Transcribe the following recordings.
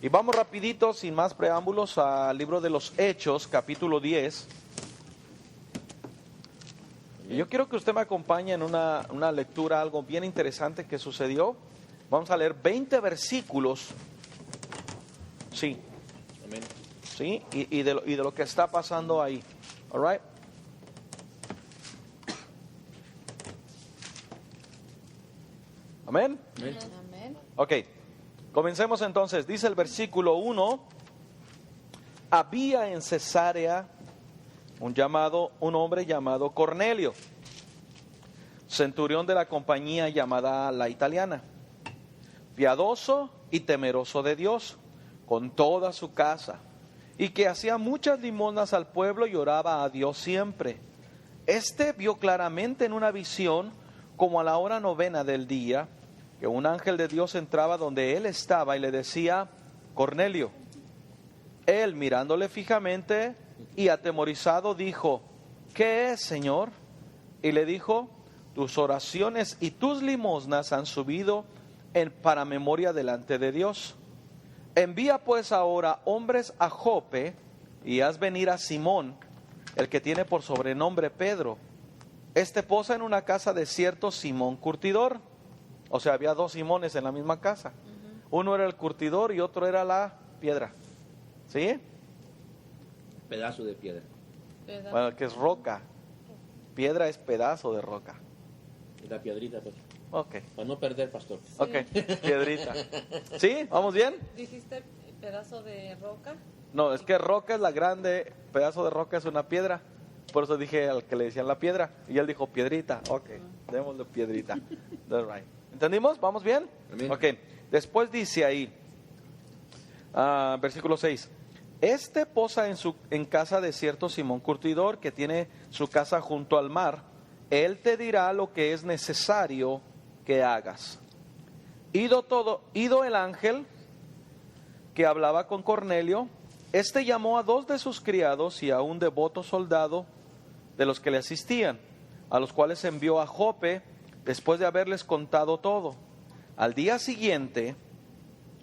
Y vamos rapidito, sin más preámbulos, al libro de los Hechos, capítulo 10. Y yo quiero que usted me acompañe en una lectura, algo bien interesante que sucedió. Vamos a leer 20 versículos. Sí. Amén. Sí, y de lo que está pasando ahí. All right. Amén. Amén. Amén. Ok, comencemos entonces. Dice el versículo 1: había en Cesarea un hombre llamado Cornelio, centurión de la compañía llamada La Italiana, piadoso y temeroso de Dios, con toda su casa, y que hacía muchas limosnas al pueblo y oraba a Dios siempre. Este vio claramente en una visión, como a la hora 9 del día, que un ángel de Dios entraba donde él estaba y le decía: Cornelio. Él, mirándole fijamente y atemorizado, dijo: ¿qué es, Señor? Y le dijo: tus oraciones y tus limosnas han subido para memoria delante de Dios. Envía pues ahora hombres a Jope y haz venir a Simón, el que tiene por sobrenombre Pedro. Este posa en una casa de cierto Simón curtidor. O sea, había dos Simones en la misma casa. Uno era el curtidor y otro era la piedra. ¿Sí? Pedazo de piedra. Bueno, que es roca. Piedra es pedazo de roca. Y la piedrita, pues. Ok, Para no perder, pastor. ok, piedrita. ¿Sí? ¿Vamos bien? ¿Dijiste pedazo de roca? No, es que roca es la grande, pedazo de roca es una piedra. Por eso dije al que le decían la piedra. Y él dijo piedrita. Ok, démosle piedrita. That's right. ¿Entendimos? ¿Vamos bien? Amén. Ok, después dice ahí, versículo 6. Este posa en casa de cierto Simón curtidor, que tiene su casa junto al mar. Él te dirá lo que es necesario que hagas. Ido el ángel que hablaba con Cornelio, este llamó a 2 de sus criados y a un devoto soldado de los que le asistían, a los cuales envió a Jope después de haberles contado todo. Al día siguiente,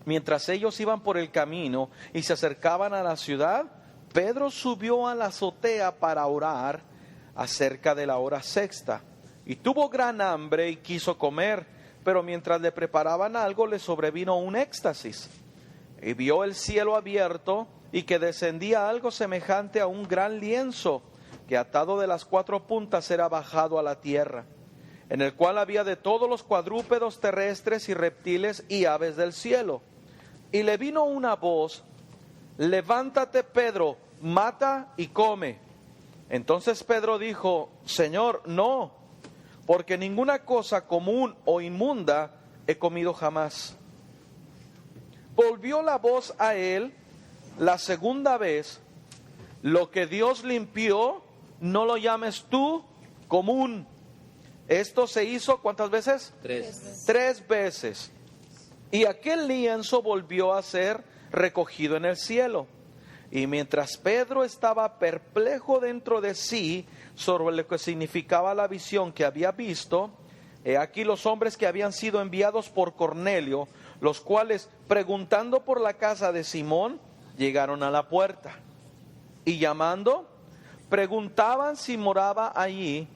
mientras ellos iban por el camino y se acercaban a la ciudad, Pedro subió a la azotea para orar acerca de la hora sexta, y tuvo gran hambre y quiso comer, pero mientras le preparaban algo le sobrevino un éxtasis, y vio el cielo abierto y que descendía algo semejante a un gran lienzo, que atado de las 4 puntas era bajado a la tierra, en el cual había de todos los cuadrúpedos terrestres y reptiles y aves del cielo. Y le vino una voz: levántate, Pedro, mata y come. Entonces Pedro dijo: Señor, no, porque ninguna cosa común o inmunda he comido jamás. Volvió la voz a él la segunda vez: lo que Dios limpió, no lo llames tú común. Esto se hizo, ¿cuántas veces? 3. 3 veces. Y aquel lienzo volvió a ser recogido en el cielo. Y mientras Pedro estaba perplejo dentro de sí sobre lo que significaba la visión que había visto, he aquí los hombres que habían sido enviados por Cornelio, los cuales, preguntando por la casa de Simón, llegaron a la puerta. Y llamando, preguntaban si moraba allí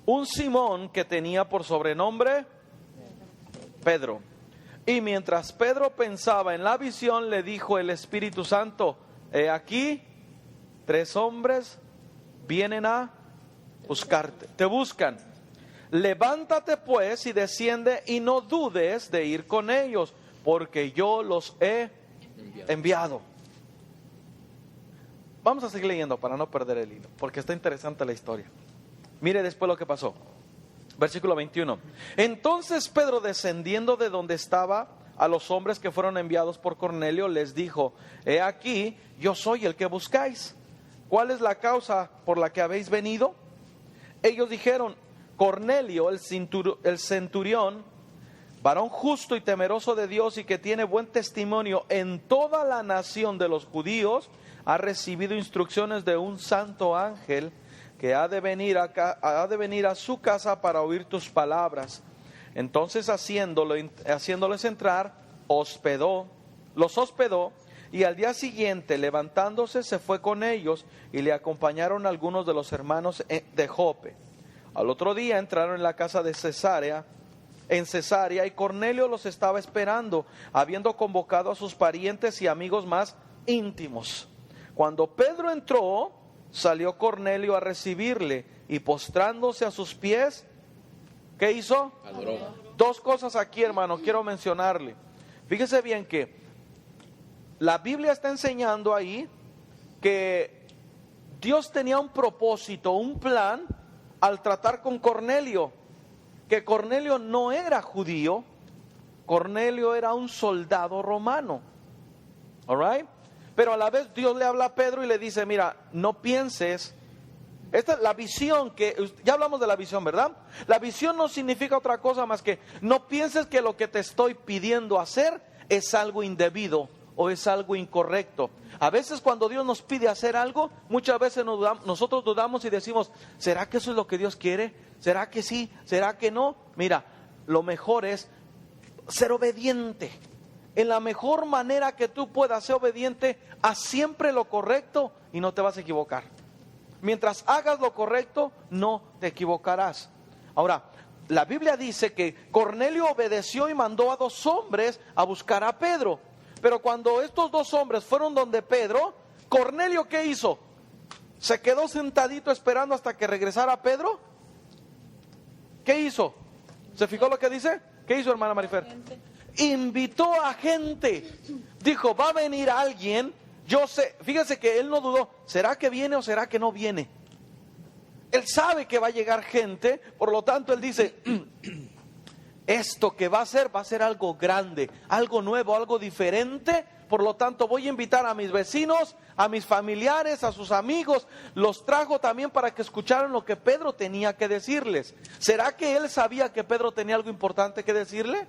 un Simón que tenía por sobrenombre Pedro. Y mientras Pedro pensaba en la visión, le dijo el Espíritu Santo: he aquí, 3 hombres vienen a buscarte, te buscan. Levántate pues y desciende y no dudes de ir con ellos, porque yo los he enviado. Vamos a seguir leyendo para no perder el hilo, porque está interesante la historia. Mire después lo que pasó. Versículo 21. Entonces Pedro, descendiendo de donde estaba, a los hombres que fueron enviados por Cornelio, les dijo: he aquí, yo soy el que buscáis. ¿Cuál es la causa por la que habéis venido? Ellos dijeron: Cornelio, el centurión, varón justo y temeroso de Dios y que tiene buen testimonio en toda la nación de los judíos, ha recibido instrucciones de un santo ángel que ha de venir a su casa para oír tus palabras. Entonces haciéndoles entrar, los hospedó, y al día siguiente, levantándose, se fue con ellos, y le acompañaron algunos de los hermanos de Jope. Al otro día entraron en la casa de Cesarea, y Cornelio los estaba esperando, habiendo convocado a sus parientes y amigos más íntimos. Cuando Pedro entró, salió Cornelio a recibirle, y postrándose a sus pies, ¿qué hizo? Adoró. Dos cosas aquí, hermano, quiero mencionarle. Fíjese bien que la Biblia está enseñando ahí que Dios tenía un propósito, un plan al tratar con Cornelio. Que Cornelio no era judío, Cornelio era un soldado romano. All right? Pero a la vez Dios le habla a Pedro y le dice, mira, no pienses. Esta es la visión que, ya hablamos de la visión, ¿verdad? La visión no significa otra cosa más que no pienses que lo que te estoy pidiendo hacer es algo indebido o es algo incorrecto. A veces cuando Dios nos pide hacer algo, muchas veces nosotros dudamos y decimos, ¿será que eso es lo que Dios quiere? ¿Será que sí? ¿Será que no? Mira, lo mejor es ser obediente. En la mejor manera que tú puedas ser obediente, haz siempre lo correcto y no te vas a equivocar. Mientras hagas lo correcto, no te equivocarás. Ahora, la Biblia dice que Cornelio obedeció y mandó a 2 hombres a buscar a Pedro. Pero cuando estos 2 hombres fueron donde Pedro, Cornelio, ¿qué hizo? ¿Se quedó sentadito esperando hasta que regresara Pedro? ¿Qué hizo? ¿Se fijó lo que dice? ¿Qué hizo, hermana Marifer? Invitó a gente. Dijo, va a venir alguien. Yo sé, fíjese que él no dudó, ¿será que viene o será que no viene? Él sabe que va a llegar gente, por lo tanto él dice, esto que va a ser algo grande, algo nuevo, algo diferente, por lo tanto voy a invitar a mis vecinos, a mis familiares, a sus amigos, los trajo también para que escucharan lo que Pedro tenía que decirles. ¿Será que él sabía que Pedro tenía algo importante que decirle?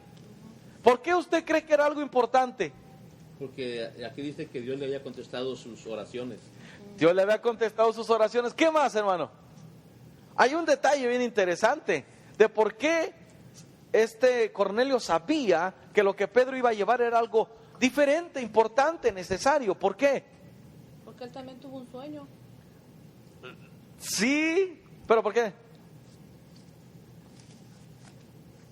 ¿Por qué usted cree que era algo importante? Porque aquí dice que Dios le había contestado sus oraciones. Dios le había contestado sus oraciones. ¿Qué más, hermano? Hay un detalle bien interesante de por qué Cornelio sabía que lo que Pedro iba a llevar era algo diferente, importante, necesario. ¿Por qué? Porque él también tuvo un sueño. Sí, pero ¿por qué?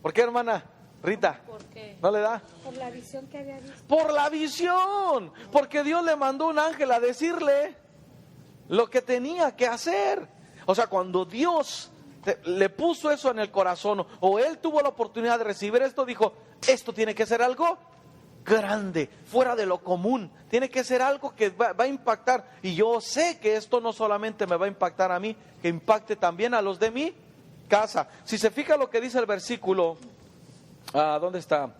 ¿Por qué, hermana Rita? ¿Por qué? ¿No le da? Por la visión que había visto. Por la visión, porque Dios le mandó un ángel a decirle lo que tenía que hacer. O sea, cuando Dios le puso eso en el corazón, o él tuvo la oportunidad de recibir esto, dijo, esto tiene que ser algo grande, fuera de lo común, tiene que ser algo que va a impactar, y yo sé que esto no solamente me va a impactar a mí, que impacte también a los de mi casa. Si se fija lo que dice el versículo, ¿dónde está?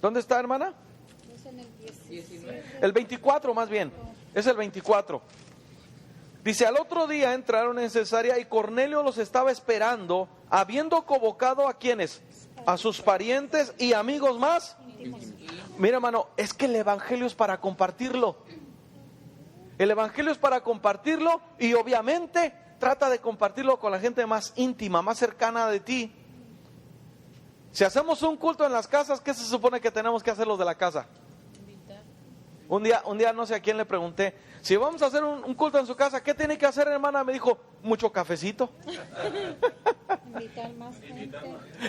¿Dónde está, hermana? Es en el 19. El 24 más bien, es el 24. Dice, al otro día entraron en Cesarea y Cornelio los estaba esperando, habiendo convocado a quienes, a sus parientes y amigos más. Mira, hermano, es que el evangelio es para compartirlo. El evangelio es para compartirlo y obviamente trata de compartirlo con la gente más íntima, más cercana de ti. Si hacemos un culto en las casas, ¿qué se supone que tenemos que hacer los de la casa? Invitar. Un día no sé a quién le pregunté, si vamos a hacer un culto en su casa, ¿qué tiene que hacer, hermana? Me dijo, mucho cafecito. Invitar más gente.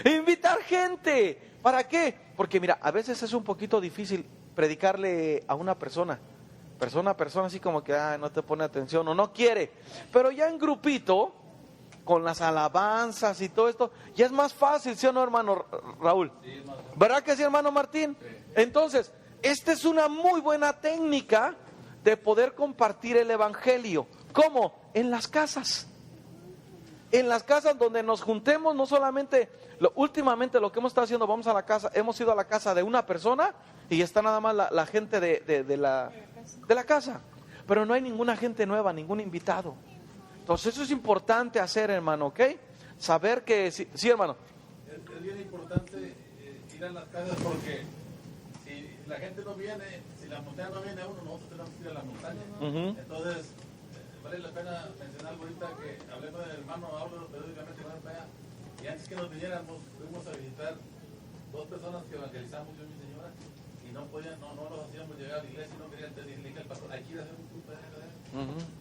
Invitar gente. ¿Para qué? Porque mira, a veces es un poquito difícil predicarle a una persona así como que no te pone atención o no quiere. Pero ya en grupito, con las alabanzas y todo esto, ya es más fácil, ¿sí o no, hermano Raúl? Sí, ¿verdad que sí, hermano Martín? Sí. Entonces, esta es una muy buena técnica de poder compartir el evangelio. ¿Cómo? En las casas. En las casas donde nos juntemos, no solamente, últimamente lo que hemos estado haciendo, hemos ido a la casa de una persona y está nada más la gente de la casa. Pero no hay ninguna gente nueva, ningún invitado. Entonces eso es importante hacer, hermano, ¿ok? Saber que, sí, hermano. Es bien importante ir a las casas porque si la gente no viene, si la montaña no viene a uno, nosotros tenemos que ir a la montaña. Entonces, vale la pena mencionar ahorita que hablé con el hermano, hablo periódicamente con él, y antes que nos viniéramos, fuimos a visitar 2 personas que evangelizamos, yo y mi señora, y no podían, no los hacíamos llegar a la iglesia, y no querían decirle que el pastor, hay que ir a hacer un culto de eso.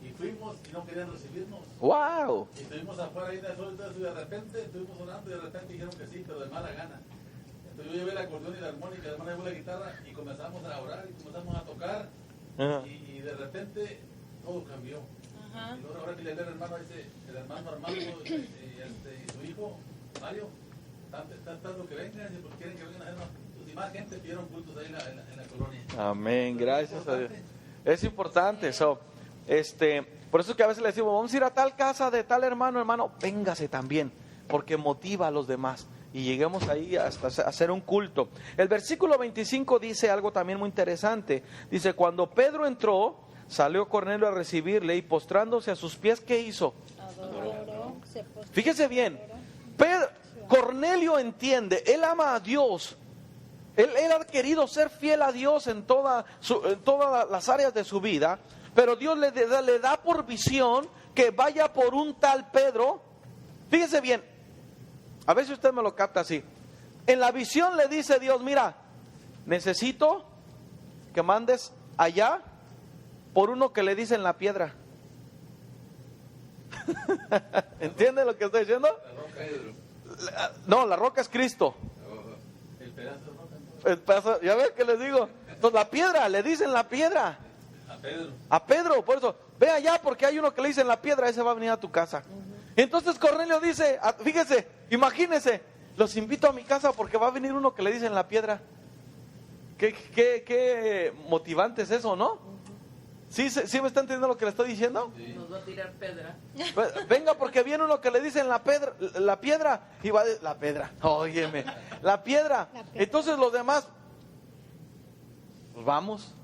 Y fuimos y no querían recibirnos. ¡Wow! Y estuvimos afuera ahí de eso, y de repente estuvimos orando y de repente dijeron que sí, pero de mala gana. Entonces yo llevé el acordeón y la armónica, el hermano llevó la guitarra y comenzamos a orar y comenzamos a tocar. Y de repente todo cambió. Ajá. Y luego ahora que le hablé al hermano, dice, el hermano Armando y su hijo, Mario, están tratando que vengan, y porque quieren que vengan a hacer más cultos. Y más gente pidieron cultos ahí en la colonia. Amén, gracias a Dios. Es importante eso. Por eso es que a veces le decimos, vamos a ir a tal casa de tal hermano, véngase también, porque motiva a los demás. Y lleguemos ahí hasta hacer un culto. El versículo 25 dice algo también muy interesante. Dice, cuando Pedro entró, salió Cornelio a recibirle y postrándose a sus pies, ¿qué hizo? Adoró, se postró, Fíjese bien, adoró. Cornelio entiende, él ama a Dios. Él ha querido ser fiel a Dios en todas las áreas de su vida, pero Dios le da por visión que vaya por un tal Pedro. Fíjese bien, a veces usted me lo capta así. En la visión le dice Dios, mira, necesito que mandes allá por uno que le dicen la piedra. ¿Entiende lo que estoy diciendo? No, la roca es Cristo. El pedazo de roca. El pedazo, ya ves que les digo. Entonces la piedra, le dicen la piedra. A Pedro, por eso, ve allá porque hay uno que le dicen la piedra, ese va a venir a tu casa. Entonces Cornelio dice, fíjese, imagínese, los invito a mi casa porque va a venir uno que le dicen la piedra. Qué motivante es eso, ¿no? ¿Sí me está entendiendo lo que le estoy diciendo? Sí. Nos va a tirar pedra. Venga porque viene uno que le dicen la piedra y va de la piedra, óyeme, la piedra. Entonces los demás, pues vamos.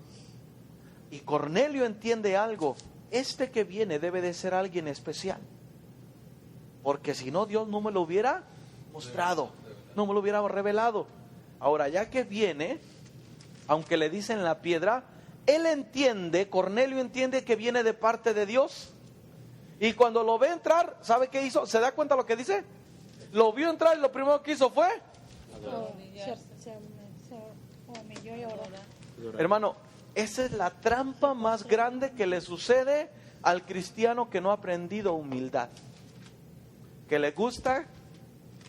Y Cornelio entiende algo, este que viene debe de ser alguien especial. Porque si no, Dios no me lo hubiera mostrado, no me lo hubiera revelado. Ahora, ya que viene, aunque le dicen la piedra, él entiende, Cornelio entiende que viene de parte de Dios. Y cuando lo ve entrar, ¿sabe qué hizo? ¿Se da cuenta lo que dice? Lo vio entrar y lo primero que hizo fue Se humilló y oró. Hermano, esa es la trampa más grande que le sucede al cristiano que no ha aprendido humildad. Que le gusta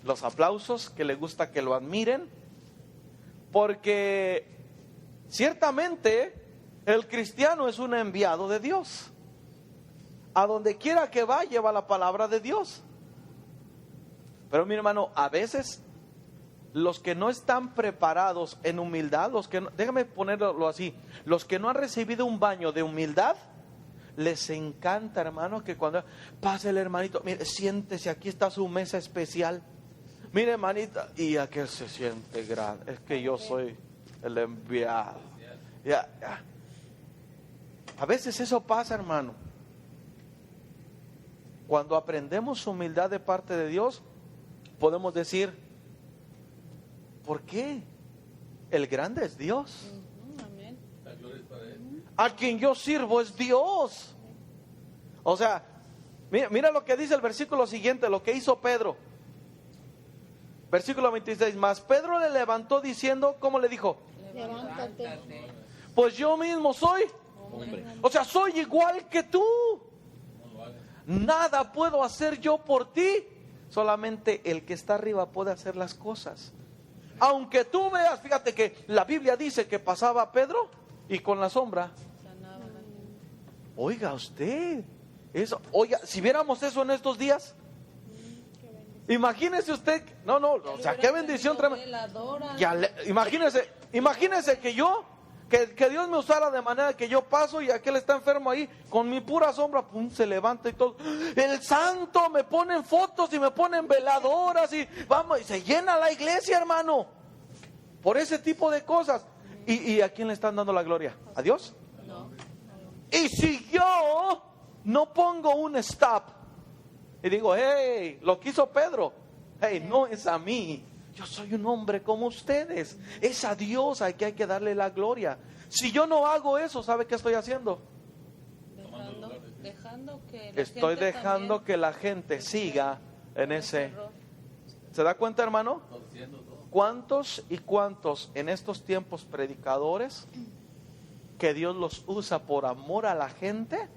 los aplausos, que le gusta que lo admiren, porque ciertamente el cristiano es un enviado de Dios. A donde quiera que va, lleva la palabra de Dios. Pero mi hermano, a veces los que no están preparados en humildad, déjame ponerlo así, los que no han recibido un baño de humildad, les encanta, hermano, que cuando pase el hermanito, mire, siéntese, aquí está su mesa especial. Mire, hermanita, y aquel se siente grande, es que yo soy el enviado. Ya. A veces eso pasa, hermano. Cuando aprendemos humildad de parte de Dios, podemos decir, ¿por qué? El grande es Dios. Amén. La gloria es para él. A quien yo sirvo es Dios. O sea, mira lo que dice el versículo siguiente, lo que hizo Pedro. Versículo 26, más Pedro le levantó diciendo, ¿cómo le dijo? Levántate. Pues yo mismo soy. Hombre. O sea, soy igual que tú. Nada puedo hacer yo por ti. Solamente el que está arriba puede hacer las cosas. Aunque tú veas, fíjate que la Biblia dice que pasaba Pedro y con la sombra. Oiga usted, eso, oiga, si viéramos eso en estos días, imagínese usted, no, o sea, qué bendición tremenda. Imagínese que Dios me usara de manera que yo paso y aquel está enfermo ahí, con mi pura sombra, pum, se levanta y todo. El santo, me ponen fotos y me ponen veladoras y vamos, y se llena la iglesia, hermano, por ese tipo de cosas. ¿Y a quién le están dando la gloria? ¿A Dios? No. Y si yo no pongo un stop y digo, hey, lo que hizo Pedro, hey, no es a mí. Yo soy un hombre como ustedes. Es a Dios al que hay que darle la gloria. Si yo no hago eso, ¿sabe qué estoy haciendo? Dejando que la Estoy gente dejando también que la gente siga en ese. error. ¿Se da cuenta, hermano? Torciendo todo. ¿Cuántos y cuántos en estos tiempos predicadores que Dios los usa por amor a la gente,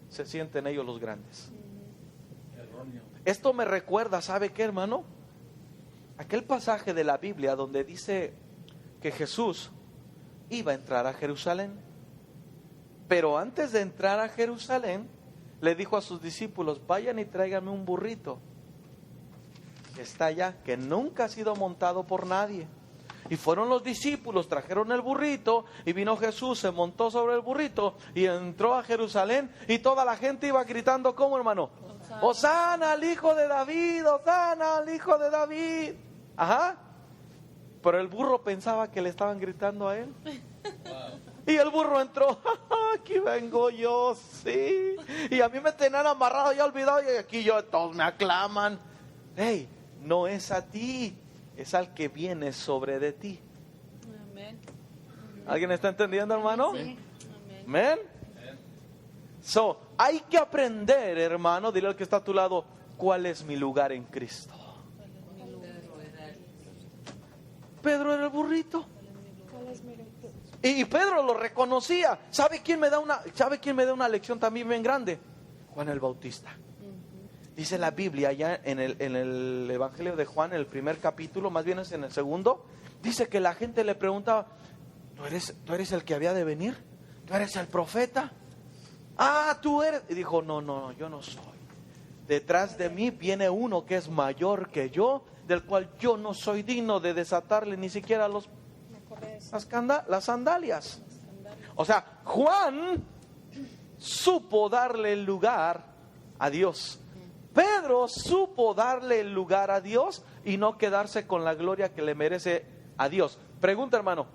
se sienten ellos los grandes? Erróneo. Esto me recuerda, ¿sabe qué, hermano? Aquel pasaje de la Biblia donde dice que Jesús iba a entrar a Jerusalén. Pero antes de entrar a Jerusalén, le dijo a sus discípulos: vayan y tráiganme un burrito que está allá, que nunca ha sido montado por nadie. Y fueron los discípulos, trajeron el burrito, y vino Jesús, se montó sobre el burrito y entró a Jerusalén, y toda la gente iba gritando, ¿cómo, hermano? Hosana. Hosana al hijo de David, Hosana al hijo de David. Ajá. Pero el burro pensaba que le estaban gritando a él. Y el burro entró, aquí vengo yo, sí. Y a mí me tenían amarrado, ya olvidado, y aquí todos me aclaman. Hey, no es a ti, es al que viene sobre de ti. Amén. ¿Alguien está entendiendo, hermano? Sí. Amén. Amén. So, hay que aprender, hermano, dile al que está a tu lado, ¿cuál es mi lugar en Cristo? Pedro era el burrito. ¿Cuál es mi lugar? Y Pedro lo reconocía. ¿Sabe quién me da una lección también bien grande? Juan el Bautista. Dice la Biblia ya en el Evangelio de Juan, en el primer capítulo, más bien es en el segundo, dice que la gente le preguntaba, ¿tú eres el que había de venir? ¿Tú eres el profeta? Ah, tú eres. Y dijo, no, yo no soy. Detrás de mí viene uno que es mayor que yo, del cual yo no soy digno de desatarle ni siquiera La correa. las sandalias. O sea, Juan supo darle el lugar a Dios. Pedro supo darle el lugar a Dios y no quedarse con la gloria que le merece a Dios. Pregunta, hermano,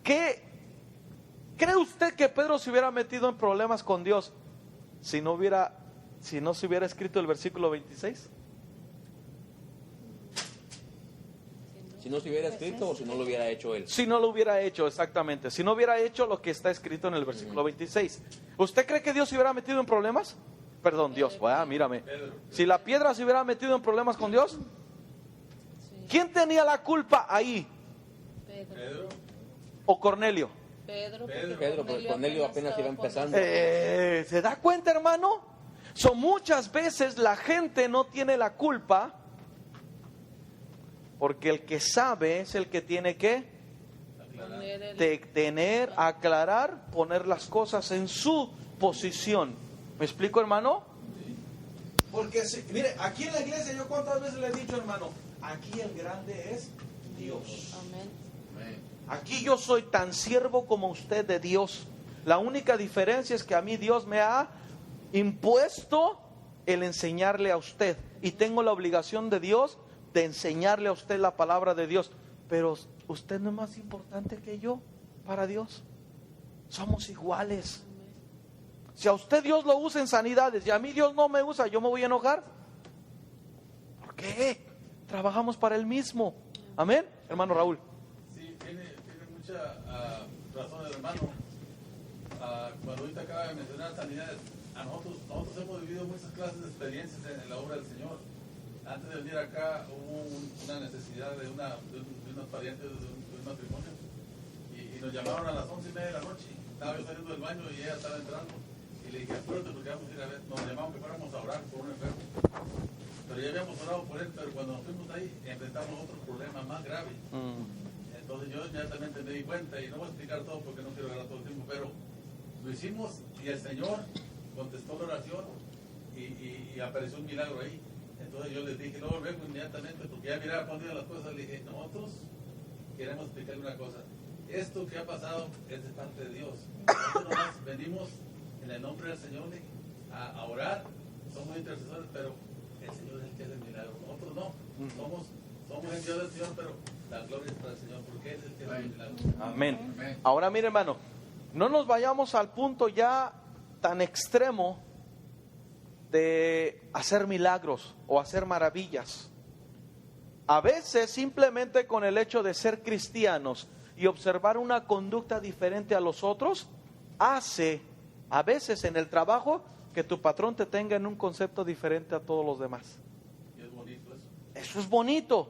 ¿qué cree usted que Pedro se hubiera metido en problemas con Dios si no se hubiera escrito el versículo 26? Si no se hubiera escrito o si no lo hubiera hecho él. Si no lo hubiera hecho, exactamente. Si no hubiera hecho lo que está escrito en el versículo 26. ¿Usted cree que Dios se hubiera metido en problemas? Perdón, Dios, mírame. Si la piedra se hubiera metido en problemas con Dios, ¿quién tenía la culpa ahí? Pedro. ¿O Cornelio? Pedro, Porque Cornelio apenas iba empezando. ¿Se da cuenta, hermano? Muchas veces la gente no tiene la culpa, porque el que sabe es el que tiene que aclarar, poner las cosas en su posición. ¿Me explico, hermano? Porque, mire, aquí en la iglesia yo cuántas veces le he dicho, hermano, aquí el grande es Dios. Amén. Aquí yo soy tan siervo como usted de Dios. La única diferencia es que a mí Dios me ha impuesto el enseñarle a usted. Y tengo la obligación de Dios de enseñarle a usted la palabra de Dios. Pero usted no es más importante que yo para Dios. Somos iguales. Si a usted Dios lo usa en sanidades y a mí Dios no me usa, ¿yo me voy a enojar? ¿Por qué? Trabajamos para el mismo. Amén, hermano Raúl. Sí, tiene mucha razón el hermano. Cuando ahorita acaba de mencionar sanidades, nosotros hemos vivido muchas clases de experiencias en la obra del Señor. Antes de venir acá hubo una necesidad de unos parientes de un matrimonio y nos llamaron a las 11:30 de la noche. Estaba yo saliendo del baño y ella estaba entrando y le dije, apúrate porque vamos a ir a ver. Nos llamaron que fuéramos a orar por un enfermo. Pero ya habíamos orado por él, pero cuando nos fuimos ahí enfrentamos otro problema más grave. Entonces yo inmediatamente me di cuenta, y no voy a explicar todo porque no quiero agarrar todo el tiempo, pero lo hicimos y el Señor contestó la oración y apareció un milagro ahí. Entonces yo les dije, luego inmediatamente, porque ya miraba respondido las cosas, le dije, nosotros queremos explicarle una cosa. Esto que ha pasado es de parte de Dios. Nosotros nomás venimos en el nombre del Señor a orar, somos intercesores, pero el Señor es el que hace el milagro. Nosotros no, somos enviados del Señor, pero la gloria es para el Señor, porque Él es el que hace el milagro. Amén. Ahora mire, hermano, no nos vayamos al punto ya tan extremo de hacer milagros o hacer maravillas. A veces simplemente con el hecho de ser cristianos y observar una conducta diferente a los otros hace a veces en el trabajo, que tu patrón te tenga en un concepto diferente a todos los demás. Y es bonito eso. Eso es bonito.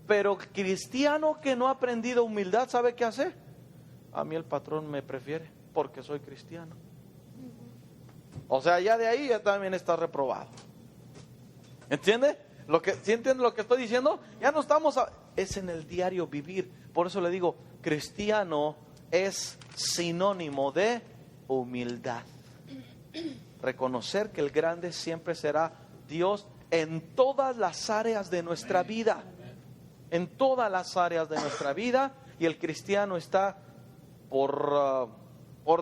Pero cristiano que no ha aprendido humildad, ¿sabe qué hace? A mí el patrón me prefiere porque soy cristiano. O sea, ya de ahí ya también está reprobado. ¿Entiende? ¿Sí entiende lo que estoy diciendo? Ya no estamos... Es en el diario vivir. Por eso le digo, cristiano es sinónimo de humildad. Reconocer que el grande siempre será Dios en todas las áreas de nuestra vida. En todas las áreas de nuestra vida. Y el cristiano está por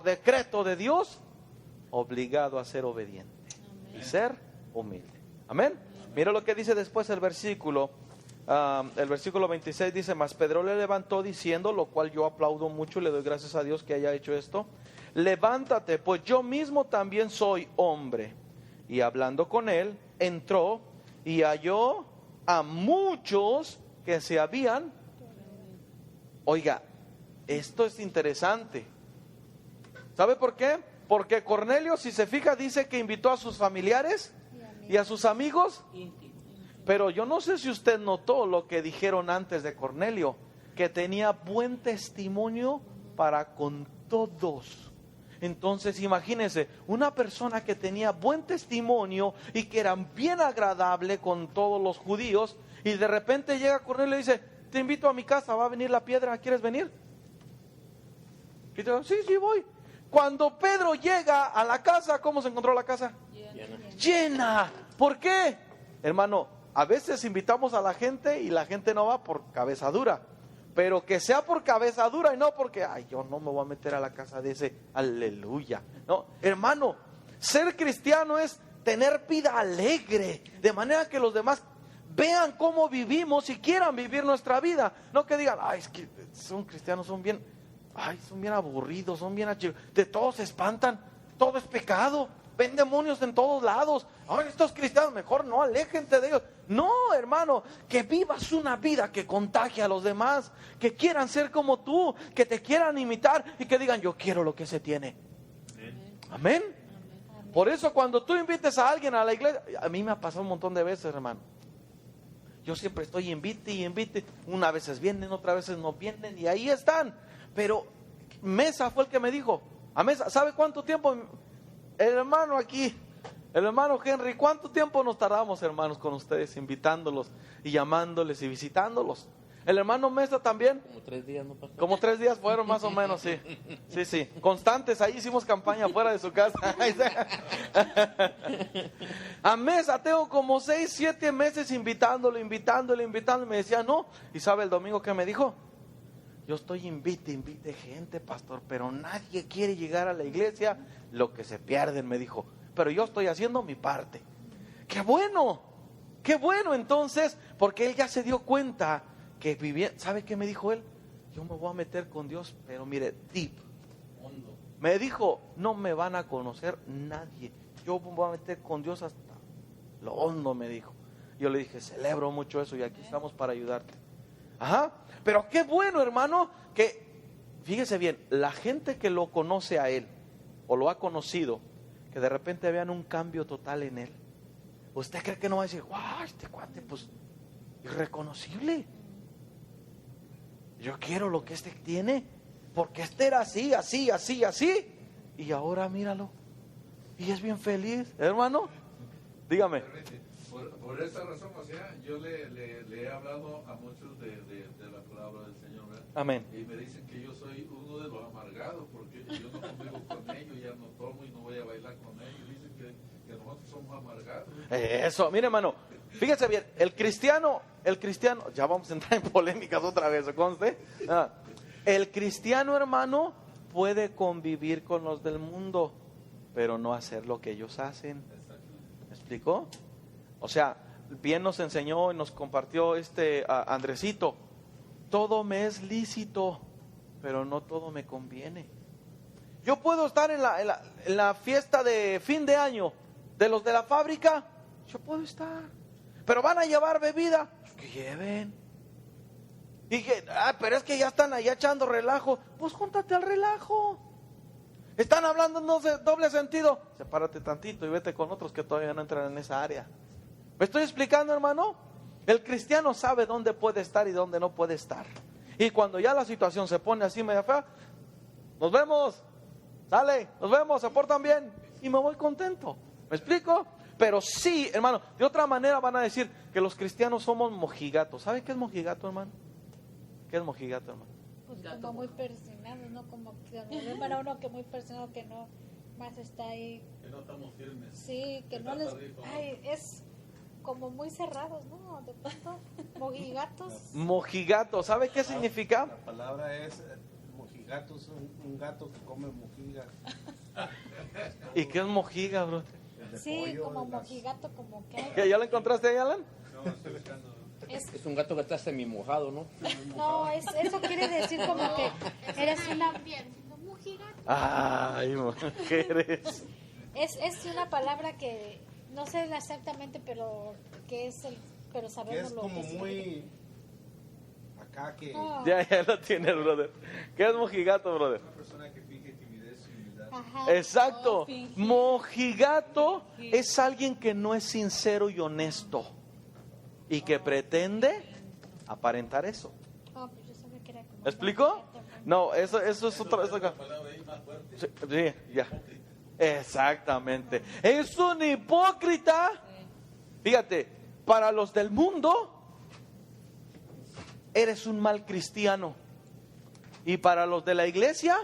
decreto de Dios obligado a ser obediente y ser humilde. Amén. Mira lo que dice después el versículo 26 dice: mas Pedro le levantó diciendo, lo cual yo aplaudo mucho y le doy gracias a Dios que haya hecho esto: levántate, pues yo mismo también soy hombre. Y hablando con él, entró y halló a muchos que se habían... Oiga, esto es interesante. ¿Sabe por qué? Porque Cornelio, si se fija, dice que invitó a sus familiares y a sus amigos. Pero yo no sé si usted notó lo que dijeron antes de Cornelio, que tenía buen testimonio para con todos. Entonces imagínense, una persona que tenía buen testimonio y que era bien agradable con todos los judíos, y de repente llega Cornelio y dice: te invito a mi casa, va a venir la piedra, ¿quieres venir? Y te digo: sí, voy. Cuando Pedro llega a la casa, ¿cómo se encontró la casa? Llena. ¿Por qué? Hermano, a veces invitamos a la gente y la gente no va por cabeza dura. Pero que sea por cabeza dura y no porque, ay, yo no me voy a meter a la casa de ese, aleluya. No, hermano, ser cristiano es tener vida alegre, de manera que los demás vean cómo vivimos y quieran vivir nuestra vida. No que digan: ay, es que son cristianos, son bien aburridos, son bien de todos se espantan, todo es pecado, ven demonios en todos lados. Ay, estos cristianos, mejor no, aléjense de ellos. No, hermano, que vivas una vida que contagie a los demás, que quieran ser como tú, que te quieran imitar y que digan: yo quiero lo que se tiene. Amén. Por eso cuando tú invites a alguien a la iglesia, a mí me ha pasado un montón de veces, hermano. Yo siempre estoy invite. Una veces vienen, otras veces no vienen y ahí están. Pero Mesa fue el que me dijo, a Mesa, ¿sabe cuánto tiempo? El hermano aquí, el hermano Henry, ¿cuánto tiempo nos tardamos, hermanos, con ustedes, invitándolos y llamándoles y visitándolos? El hermano Mesa también. Como 3 días, ¿no, pastor? Como 3 días fueron más o menos, sí. Sí. Constantes, ahí hicimos campaña fuera de su casa. A Mesa tengo como 6, 7 meses invitándolo. Y me decía no. ¿Y sabe el domingo qué me dijo? Yo estoy invite gente, pastor, pero nadie quiere llegar a la iglesia. Lo que se pierden, me dijo. Pero yo estoy haciendo mi parte. ¡Qué bueno! Entonces, porque él ya se dio cuenta que vivía. ¿Sabe qué me dijo él? Yo me voy a meter con Dios, pero mire, deep, hondo. Me dijo: no me van a conocer nadie. Yo me voy a meter con Dios hasta lo hondo, me dijo. Yo le dije: celebro mucho eso y aquí estamos para ayudarte. Ajá. Pero qué bueno, hermano, que fíjese bien, la gente que lo conoce a él o lo ha conocido, que de repente vean un cambio total en él, ¿usted cree que no va a decir: guau, este cuate, pues, irreconocible? Yo quiero lo que este tiene, porque este era así, y ahora míralo, y es bien feliz, hermano. Dígame. Por esa razón, o sea, yo le he hablado a muchos de la palabra del Señor, ¿verdad? Amén. Y me dicen que yo soy uno de los amargados, porque yo no convivo con ellos, ya no tomo y no voy a bailar con ellos. Dicen que nosotros somos amargados. Eso, mire, hermano, fíjese bien, el cristiano, ya vamos a entrar en polémicas otra vez, ¿conste? El cristiano, hermano, puede convivir con los del mundo, pero no hacer lo que ellos hacen. ¿Me explicó? O sea, bien nos enseñó y nos compartió Andresito: todo me es lícito, pero no todo me conviene. Yo puedo estar en la fiesta de fin de año de los de la fábrica, yo puedo estar, pero van a llevar bebida, pues que lleven. Y que, pero es que ya están allá echando relajo, pues júntate al relajo. Están hablando de doble sentido. Sepárate tantito y vete con otros que todavía no entran en esa área. ¿Me estoy explicando, hermano? El cristiano sabe dónde puede estar y dónde no puede estar. Y cuando ya la situación se pone así media fea, nos vemos, sale, nos vemos, se portan bien y me voy contento. ¿Me explico? Pero sí, hermano, de otra manera van a decir que los cristianos somos mojigatos. ¿Sabe qué es mojigato, hermano? ¿Qué es mojigato, hermano? Pues como muy persinado, ¿no? Como que para uno que muy persinado, que no más está ahí. Que no estamos firmes. Sí, que no les... Ay, es como muy cerrados, ¿no? De pronto, mojigatos. Mojigato, ¿sabe qué significa? La palabra es mojigato, es un gato que come mojiga. ¿Y qué es mojiga, bro? Sí, pollo, como las- mojigato, como que... ¿Que ya lo encontraste ahí, Alan? No, estoy buscando. Es un gato que está semi mojado, ¿no? No, eso quiere decir como que eres una... Ay, mujeres. Es una palabra que no sé exactamente, pero que es el... Pero Que sabemos es lo como que es. muy... Acá que... No. Ya lo tienes, brother. ¿Qué es mojigato, brother? Una persona que finge timidez y humildad. Ajá. Exacto. Oh, fingir. Mojigato es alguien que no es sincero y honesto y que pretende aparentar eso. Oh, pues yo sabía que era como... ¿Me explico? No, eso es otra. Esa palabra ahí más fuerte. Sí, ya. Exactamente. Es un hipócrita. Fíjate, para los del mundo, eres un mal cristiano. Y para los de la iglesia,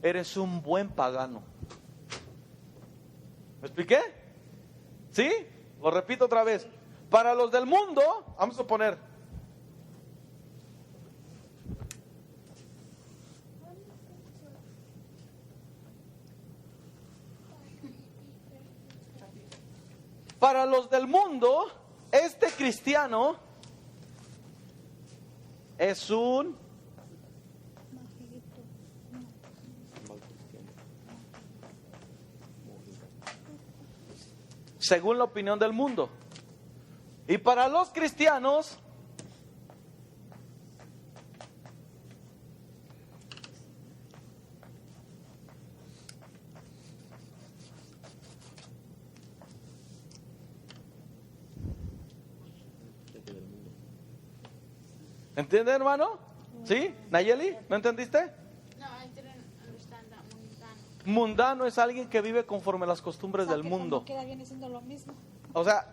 eres un buen pagano. ¿Me expliqué? ¿Sí? Lo repito otra vez. Para los del mundo, vamos a poner. Para los del mundo, este cristiano es un según la opinión del mundo. Y para los cristianos ¿entiende, hermano? ¿Sí? ¿Nayeli? ¿No entendiste? No, I didn't understand that mundano. Mundano es alguien que vive conforme a las costumbres del mundo. Queda bien diciendo lo mismo. O sea,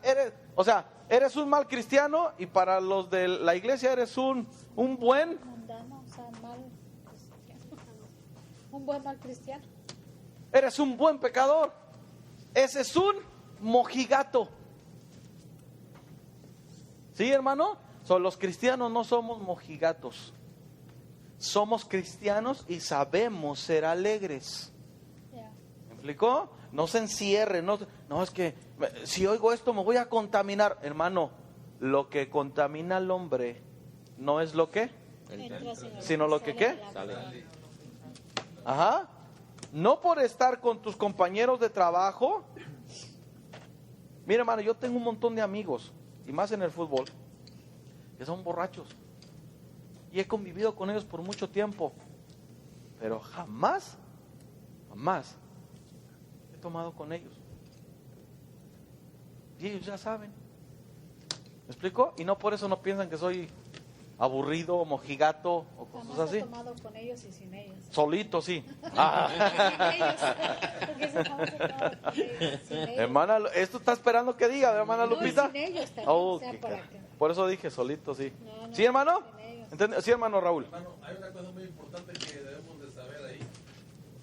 eres un mal cristiano y para los de la iglesia eres un buen. Mundano, o sea, mal cristiano. Un buen mal cristiano. Eres un buen pecador. Ese es un mojigato. ¿Sí, hermano? Los cristianos no somos mojigatos. Somos cristianos y sabemos ser alegres. Ya. ¿Me explicó? No se encierre. No, es que si oigo esto me voy a contaminar. Hermano, lo que contamina al hombre no es lo que, Entra, señor. sino lo que ¿qué? Sale. Ajá. No por estar con tus compañeros de trabajo. Mira, hermano, yo tengo un montón de amigos, y más en el fútbol, que son borrachos. Y he convivido con ellos por mucho tiempo. Pero jamás he tomado con ellos. Y ellos ya saben. ¿Me explico? Y no por eso no piensan que soy aburrido, mojigato o Jamás cosas así. he tomado con ellos y sin ellos. Solito, sí. Sin ellos. Porque ese jamás he tomado con ellos, sin ellos. Hermana, esto está esperando que diga, hermana No, y Lupita. sin ellos también, Oh, o sea, qué para cara. que... Por eso dije solito, sí. No, ¿Sí, hermano? sin ellos. ¿Entiende? Sí, hermano Raúl. Hermano, hay una cosa muy importante que debemos de saber ahí.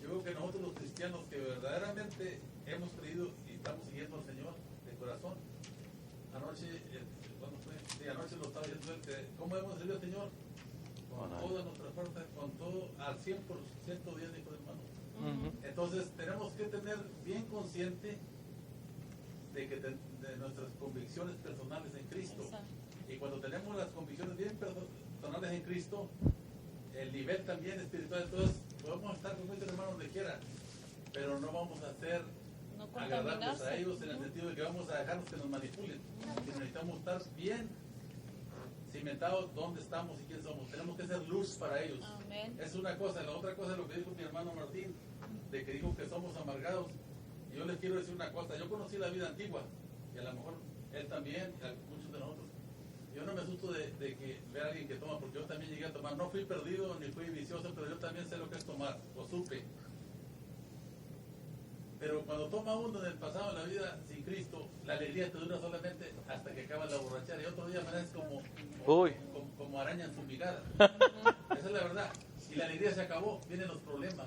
Yo creo que nosotros los cristianos que verdaderamente hemos creído y estamos siguiendo al Señor de corazón. Anoche, ¿cuándo fue? Sí, anoche lo estaba diciendo él, que ¿cómo hemos servido al Señor? Con toda nuestra fuerza, con todo al 100%, dijo el hermano. Entonces tenemos que tener bien consciente de nuestras convicciones personales en Cristo. Exacto. Y cuando tenemos las convicciones bien personales en Cristo, el nivel también espiritual, entonces podemos estar con nuestros hermanos donde quiera, pero no vamos a ser No agradables contaminarse. a ellos en el sentido de que vamos a dejarnos que nos manipulen. Necesitamos estar bien cimentados dónde estamos y quién somos. Tenemos que ser luz para ellos. Amén. Es una cosa. La otra cosa es lo que dijo mi hermano Martín, de que dijo que somos amargados. Y yo les quiero decir una cosa, yo conocí la vida antigua, y a lo mejor él también, muchos de nosotros. Yo no me asusto de que vea a alguien que toma, porque yo también llegué a tomar. No fui perdido ni fui vicioso, pero yo también sé lo que es tomar, lo supe. Pero cuando toma uno en el pasado, en la vida sin Cristo, la alegría te dura solamente hasta que acaba la borrachera. Y otro día amaneces como araña en su picada. Esa es la verdad. Y la alegría se acabó, vienen los problemas.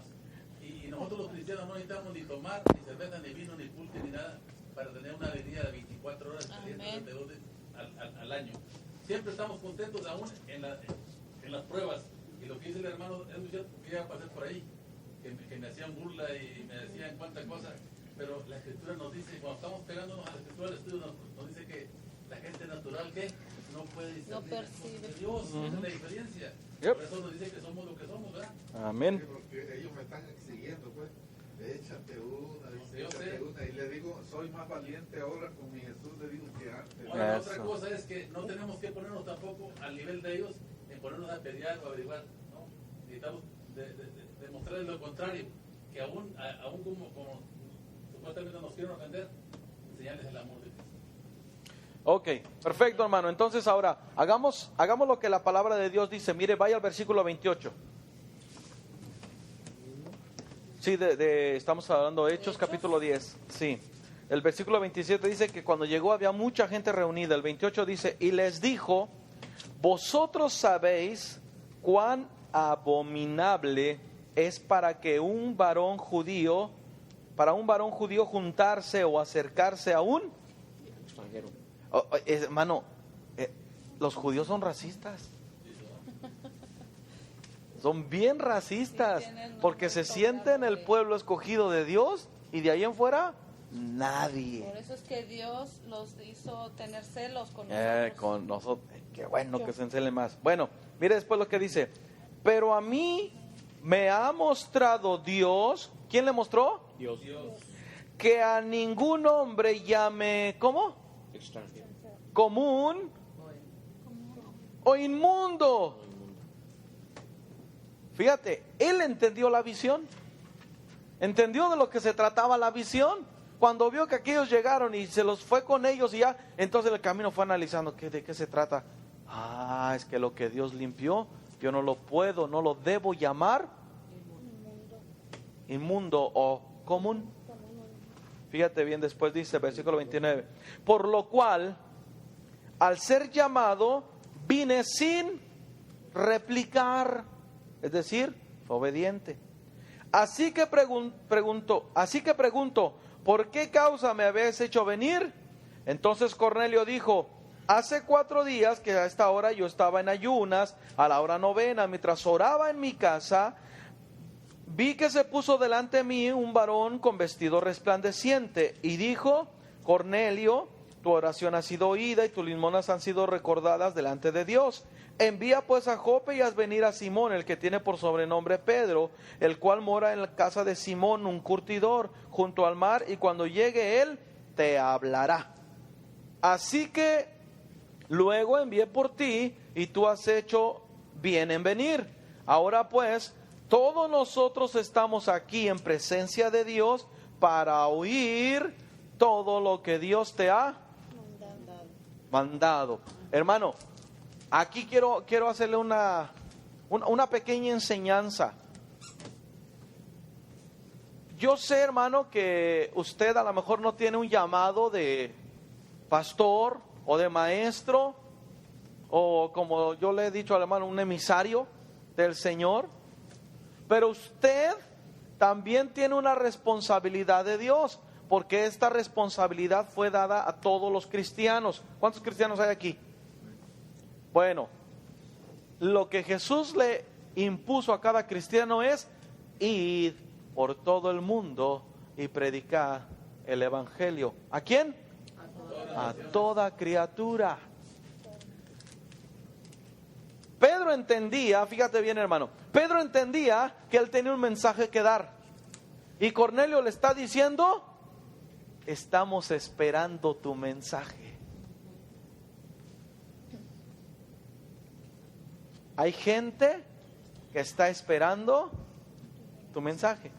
Y nosotros los cristianos no necesitamos ni tomar, ni cerveza, ni vino, ni pulque, ni nada, para tener una alegría de 24 horas, 362 al año. Siempre estamos contentos aún en las pruebas. Y lo que dice el hermano es muy cierto, porque ya pasé por ahí, que me hacían burla y me decían cuántas cosas. Pero la Escritura nos dice, cuando estamos pegándonos a la Escritura, el estudio nos dice que la gente natural que no puede discernir No percibe. de Dios. Esa es la diferencia. Yep. Por eso nos dice que somos lo que somos, ¿verdad? Amén. Porque ellos me están exigiendo, pues, échate una, dice, Yo échate sé. una. Y le digo, soy más valiente ahora con mi Jesús, le digo que antes. Ahora, la Eso. otra cosa es que no tenemos que ponernos tampoco al nivel de ellos en ponernos a pelear o averiguar, ¿no? Necesitamos demostrarles lo contrario, que aún como supuestamente nos quieren ofender, enseñarles el amor de Cristo. Ok, perfecto, hermano. Entonces ahora, hagamos lo que la palabra de Dios dice. Mire, vaya al versículo 28. Sí, estamos hablando de Hechos, capítulo 10. Sí. El versículo 27 dice que cuando llegó había mucha gente reunida. El 28 dice, y les dijo, vosotros sabéis cuán abominable es para un varón judío juntarse o acercarse a un Extranjero. hermano, los judíos son racistas. Son bien racistas, Sí, tienen porque se sienten el pueblo escogido de Dios y de ahí en fuera nadie. Por eso es que Dios los hizo tener celos con Con nosotros. Qué bueno que se encele más. Bueno, mire después lo que dice. Pero a mí me ha mostrado Dios. ¿Quién le mostró? Dios. Que a ningún hombre llame, ¿cómo? Extranjero. Común o inmundo. Fíjate, él entendió la visión. Entendió de lo que se trataba la visión. Cuando vio que aquellos llegaron y se los fue con ellos y ya, entonces el camino fue analizando de qué se trata. Es que lo que Dios limpió, yo no lo debo llamar inmundo o común. Fíjate bien, después dice, versículo 29. Por lo cual, al ser llamado, vine sin replicar. Es decir, fue obediente. Así que pregunto, ¿por qué causa me habéis hecho venir? Entonces Cornelio dijo, hace 4 días que a esta hora yo estaba en ayunas, a la hora 9, mientras oraba en mi casa, vi que se puso delante de mí un varón con vestido resplandeciente y dijo, Cornelio, tu oración ha sido oída y tus limosnas han sido recordadas delante de Dios. Envía pues a Jope y haz venir a Simón, el que tiene por sobrenombre Pedro, el cual mora en la casa de Simón, un curtidor, junto al mar, y cuando llegue él, te hablará. Así que luego envié por ti, y tú has hecho bien en venir. Ahora pues, todos nosotros estamos aquí en presencia de Dios para oír todo lo que Dios te ha mandado. Hermano, aquí quiero hacerle una pequeña enseñanza. Yo sé, hermano, que usted a lo mejor no tiene un llamado de pastor o de maestro, o como yo le he dicho al hermano, un emisario del Señor, pero usted también tiene una responsabilidad de Dios, porque esta responsabilidad fue dada a todos los cristianos. ¿Cuántos cristianos hay aquí? Bueno, lo que Jesús le impuso a cada cristiano es id por todo el mundo y predicar el evangelio. ¿A quién? A toda criatura. Pedro entendía, fíjate bien, hermano, Pedro entendía que él tenía un mensaje que dar. Y Cornelio le está diciendo, estamos esperando tu mensaje. Hay gente que está esperando tu mensaje.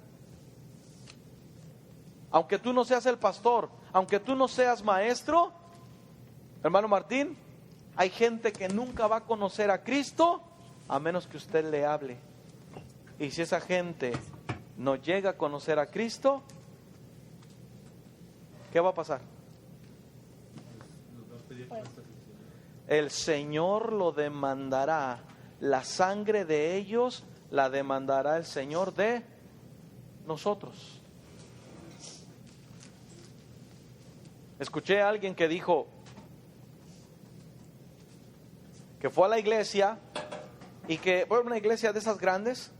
Aunque tú no seas el pastor, aunque tú no seas maestro, hermano Martín, hay gente que nunca va a conocer a Cristo a menos que usted le hable. Y si esa gente no llega a conocer a Cristo, ¿qué va a pasar? El Señor lo demandará. La sangre de ellos la demandará el Señor de nosotros. Escuché a alguien que dijo que fue a la iglesia y que fue una iglesia de esas grandes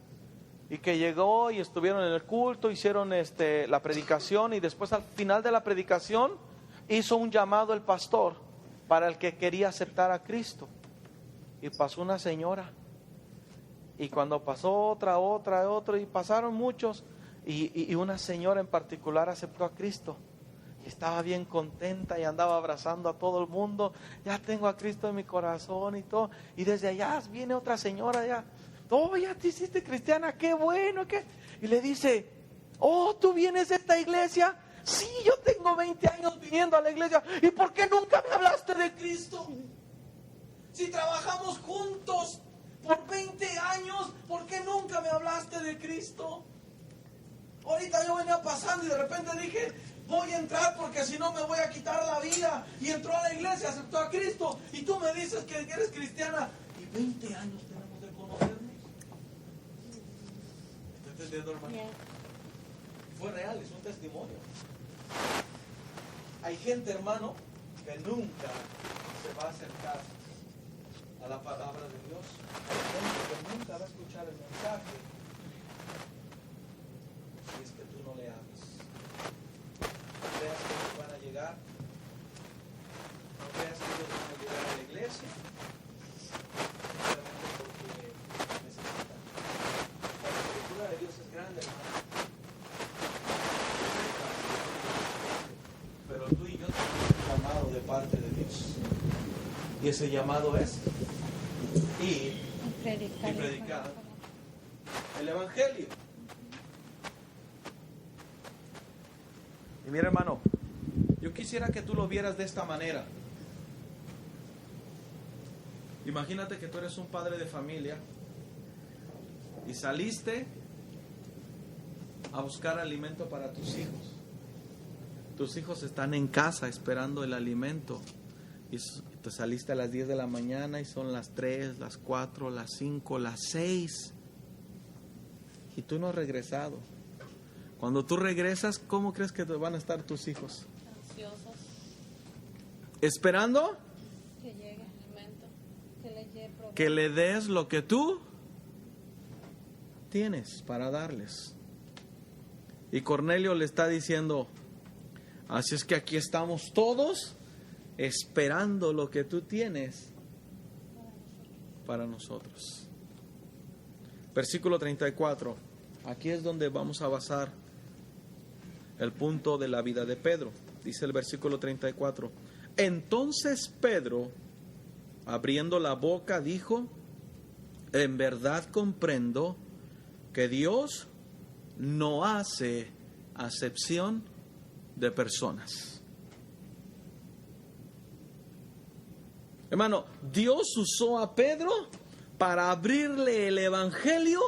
y que llegó y estuvieron en el culto, hicieron la predicación y después al final de la predicación hizo un llamado el pastor para el que quería aceptar a Cristo. Y pasó una señora. Y cuando pasó otra, y pasaron muchos. Y una señora en particular aceptó a Cristo. Y estaba bien contenta y andaba abrazando a todo el mundo. Ya tengo a Cristo en mi corazón y todo. Y desde allá viene otra señora ya. Oh, ya te hiciste cristiana, qué bueno. ¿Qué? Y le dice, oh, ¿tú vienes de esta iglesia? Sí, yo tengo 20 años viniendo a la iglesia. ¿Y por qué nunca me hablaste de Cristo? Si trabajamos juntos por 20 años, ¿por qué nunca me hablaste de Cristo? Ahorita yo venía pasando y de repente dije, voy a entrar porque si no me voy a quitar la vida. Y entró a la iglesia, aceptó a Cristo. Y tú me dices que eres cristiana. Y 20 años tenemos de conocernos. ¿Está entendiendo, hermano? Fue real, es un testimonio. Hay gente, hermano, que nunca se va a acercar a la palabra de Dios. Hay gente que nunca va a escuchar el mensaje si es que tú no le hablas. No creas que ellos van a llegar. No creas que ellos van a llegar a la iglesia simplemente porque necesitan. La escritura de Dios es grande, hermano. Pero tú y yo tenemos un llamado de parte de Dios. Y ese llamado es ir y predicar el Evangelio. Y mira, hermano, yo quisiera que tú lo vieras de esta manera. Imagínate que tú eres un padre de familia y saliste a buscar alimento para tus hijos. Tus hijos están en casa esperando el alimento. Y te saliste a las 10 de la mañana y son las 3, las 4, las 5, las 6. Y tú no has regresado. Cuando tú regresas, ¿cómo crees que van a estar tus hijos? Ansiosos. ¿Esperando? Que llegue alimento. Que le llegue provecho. Que le des lo que tú tienes para darles. Y Cornelio le está diciendo, así es que aquí estamos todos esperando lo que tú tienes para nosotros. Versículo 34. Aquí es donde vamos a basar el punto de la vida de Pedro. Dice el versículo 34. Entonces Pedro, abriendo la boca, dijo, en verdad comprendo que Dios no hace acepción de personas. Hermano, Dios usó a Pedro para abrirle el evangelio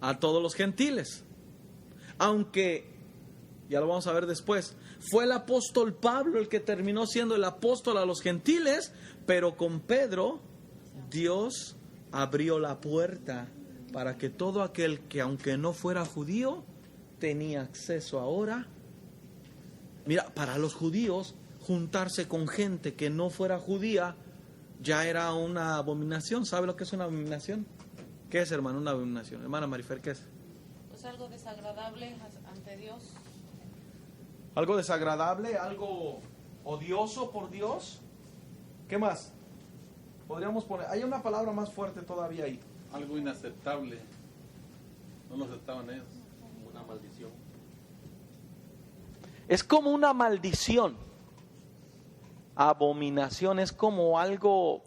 a todos los gentiles. Aunque, ya lo vamos a ver después, fue el apóstol Pablo el que terminó siendo el apóstol a los gentiles, pero con Pedro Dios abrió la puerta para que todo aquel que aunque no fuera judío tenía acceso ahora. Mira, para los judíos juntarse con gente que no fuera judía ya era una abominación. ¿Sabe lo que es una abominación? ¿Qué es, hermano, una abominación? Hermana Marifer, ¿qué es? Pues algo desagradable ante Dios. Algo desagradable, algo odioso por Dios. ¿Qué más? Podríamos poner, hay una palabra más fuerte todavía ahí. Algo inaceptable. No lo aceptaban ellos. Una maldición. Es como una maldición. Abominación es como algo,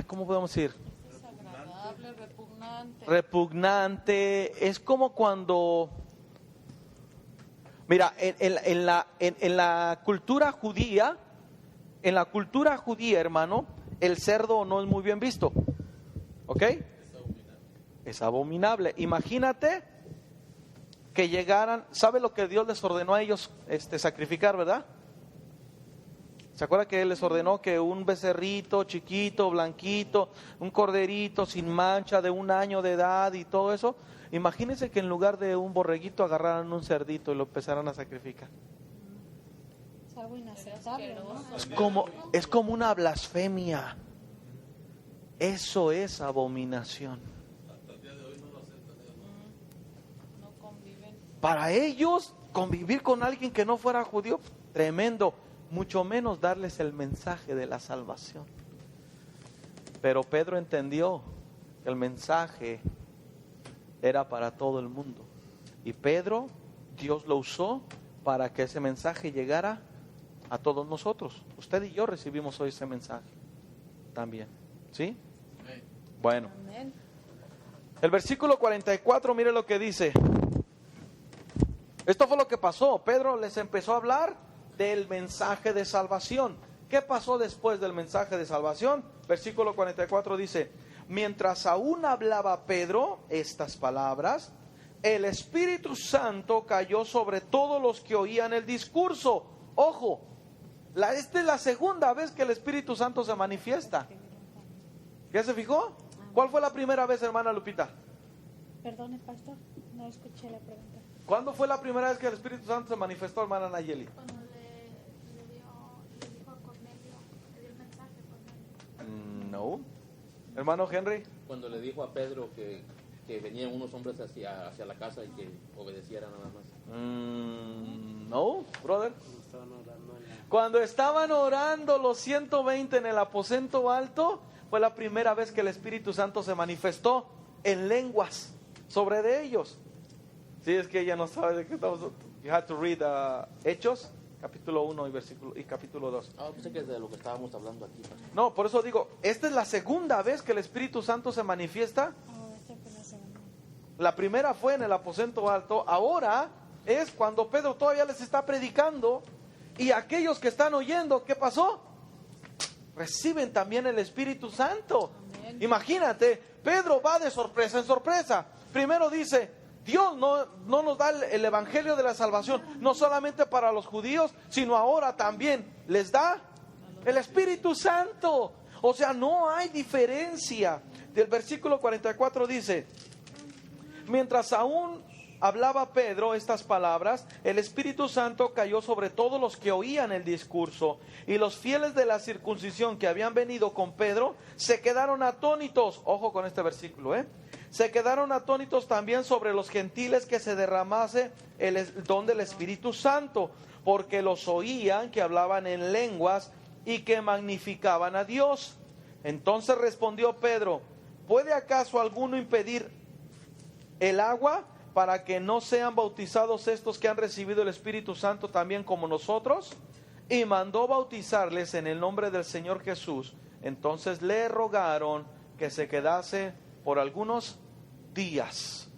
¿cómo podemos decir? Desagradable, repugnante. Repugnante. Es como cuando Mira, en la cultura judía, hermano, el cerdo no es muy bien visto. ¿Ok? Es abominable. Imagínate que llegaran, ¿sabe lo que Dios les ordenó a ellos sacrificar, verdad? ¿Se acuerda que Él les ordenó que un becerrito chiquito, blanquito, un corderito sin mancha de 1 año de edad y todo eso? Imagínense que en lugar de un borreguito agarraran un cerdito y lo empezaran a sacrificar. Es algo inaceptable, ¿no? Es como una blasfemia. Eso es abominación. No conviven. Para ellos, convivir con alguien que no fuera judío, tremendo. Mucho menos darles el mensaje de la salvación. Pero Pedro entendió que el mensaje era para todo el mundo. Y Pedro, Dios lo usó para que ese mensaje llegara a todos nosotros. Usted y yo recibimos hoy ese mensaje también. ¿Sí? Bueno. Amén. El versículo 44, mire lo que dice. Esto fue lo que pasó. Pedro les empezó a hablar del mensaje de salvación. ¿Qué pasó después del mensaje de salvación? Versículo 44 dice: mientras aún hablaba Pedro estas palabras, el Espíritu Santo cayó sobre todos los que oían el discurso. Ojo, esta es la segunda vez que el Espíritu Santo se manifiesta. ¿Ya se fijó? ¿Cuál fue la primera vez, hermana Lupita? Perdone, pastor, no escuché la pregunta. ¿Cuándo fue la primera vez que el Espíritu Santo se manifestó, hermana Nayeli? Cuando le dijo a Cornelio, le dio el mensaje a Cornelio. No. Hermano Henry. Cuando le dijo a Pedro que venían unos hombres hacia la casa y que obedeciera nada más. No, brother. Cuando estaban orando los 120 en el aposento alto, fue la primera vez que el Espíritu Santo se manifestó en lenguas sobre de ellos. Sí, es que ella no sabe de qué estamos. You have to read Hechos, capítulo 1 y capítulo 2. Pensé que es de lo que estábamos hablando aquí. No, por eso digo, esta es la segunda vez que el Espíritu Santo se manifiesta. La primera fue en el aposento alto. Ahora es cuando Pedro todavía les está predicando. Y aquellos que están oyendo, ¿qué pasó? Reciben también el Espíritu Santo. Amén. Imagínate, Pedro va de sorpresa en sorpresa. Primero dice, Dios no nos da el evangelio de la salvación, no solamente para los judíos, sino ahora también les da el Espíritu Santo. O sea, no hay diferencia. Del versículo 44 dice: mientras aún hablaba Pedro estas palabras, el Espíritu Santo cayó sobre todos los que oían el discurso, y los fieles de la circuncisión que habían venido con Pedro se quedaron atónitos. Ojo con este versículo, se quedaron atónitos también sobre los gentiles que se derramase el don del Espíritu Santo, porque los oían que hablaban en lenguas y que magnificaban a Dios. Entonces respondió Pedro: ¿puede acaso alguno impedir el agua para que no sean bautizados estos que han recibido el Espíritu Santo también como nosotros? Y mandó bautizarles en el nombre del Señor Jesús. Entonces le rogaron que se quedase por algunos días.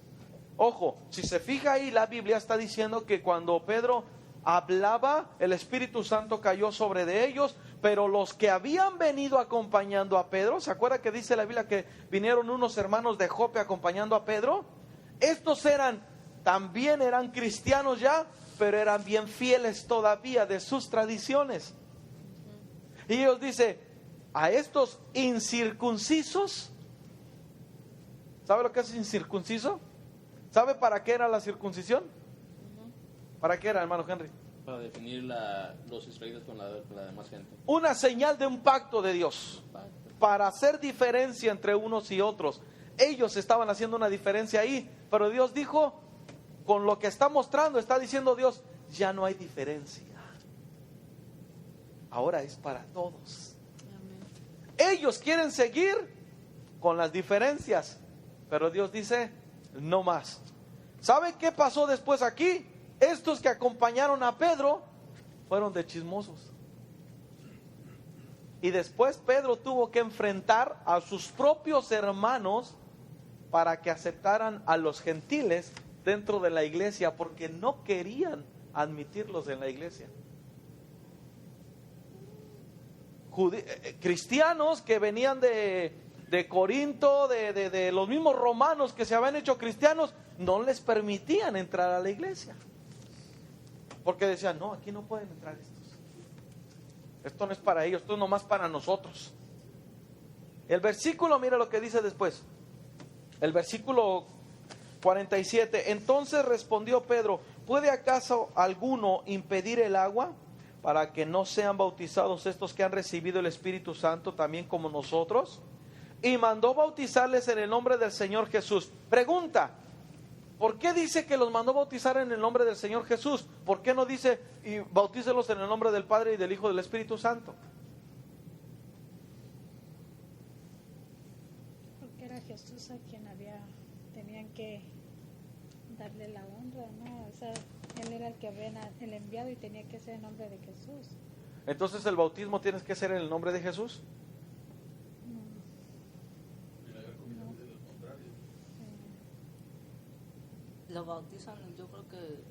Ojo, si se fija ahí, la Biblia está diciendo que cuando Pedro hablaba, el Espíritu Santo cayó sobre de ellos, pero los que habían venido acompañando a Pedro, ¿se acuerda que dice la Biblia que vinieron unos hermanos de Jope acompañando a Pedro? Estos también eran cristianos ya, pero eran bien fieles todavía de sus tradiciones. Y Dios dice, a estos incircuncisos, ¿sabe lo que es incircunciso? ¿Sabe para qué era la circuncisión? ¿Para qué era, hermano Henry? Para definir los israelitas con la demás gente. Una señal de un pacto de Dios, para hacer diferencia entre unos y otros. Ellos estaban haciendo una diferencia ahí, pero Dios dijo, con lo que está mostrando, está diciendo Dios, ya no hay diferencia. Ahora es para todos. Amén. Ellos quieren seguir con las diferencias, pero Dios dice, no más. ¿Sabe qué pasó después aquí? Estos que acompañaron a Pedro fueron de chismosos. Y después Pedro tuvo que enfrentar a sus propios hermanos para que aceptaran a los gentiles dentro de la iglesia, porque no querían admitirlos en la iglesia. Cristianos que venían de Corinto, de los mismos romanos que se habían hecho cristianos, no les permitían entrar a la iglesia. Porque decían, no, aquí no pueden entrar estos. Esto no es para ellos, esto es nomás para nosotros. El versículo, mira lo que dice después. El versículo 47. Entonces respondió Pedro, ¿puede acaso alguno impedir el agua para que no sean bautizados estos que han recibido el Espíritu Santo también como nosotros? Y mandó bautizarles en el nombre del Señor Jesús. Pregunta, ¿por qué dice que los mandó bautizar en el nombre del Señor Jesús? ¿Por qué no dice, y bautícelos en el nombre del Padre y del Hijo y del Espíritu Santo? Porque era Jesús a quien tenían que darle la honra, ¿no? O sea, él era el que había el enviado y tenía que ser en nombre de Jesús. Entonces el bautismo tiene que ser en el nombre de Jesús. Lo bautizan, yo creo que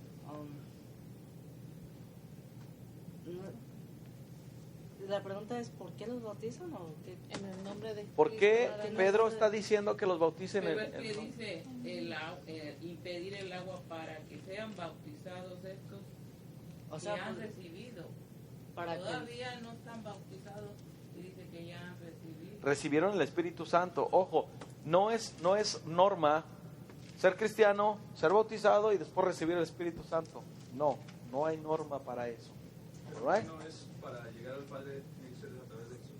la pregunta es ¿por qué los bautizan o qué? En el nombre de ¿Por qué Cristo, Pedro está diciendo que los bauticen Pero en es que dice impedir el agua para que sean bautizados estos O que sea, han pues, recibido. para que Todavía no están bautizados y dice que ya han recibido. recibieron el Espíritu Santo. Ojo, no es norma ser cristiano, ser bautizado y después recibir el Espíritu Santo. No hay norma para eso. Right? No es para llegar al Padre, tiene que ser a través de Jesús.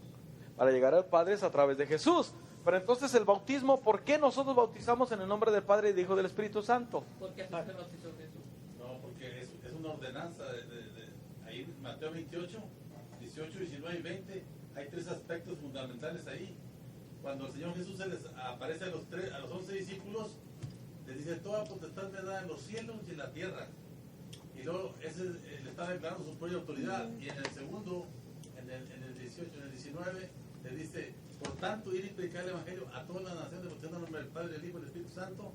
Para llegar al Padre es a través de Jesús. Pero entonces el bautismo, ¿por qué nosotros bautizamos en el nombre del Padre y del Hijo y del Espíritu Santo? Porque así se bautizó Jesús. No, porque es una ordenanza. Ahí en Mateo 28, 18, 19 y 20 hay tres aspectos fundamentales ahí. Cuando el Señor Jesús se les aparece a los 11 discípulos, les dice, toda potestad me da en los cielos y en la tierra. Y luego le está declarando su propia autoridad. Y en el segundo, en el 18, en el 19, le dice, por tanto, ir y predicar el Evangelio a todas las naciones, bautizando en el nombre del Padre, del Hijo y del Espíritu Santo.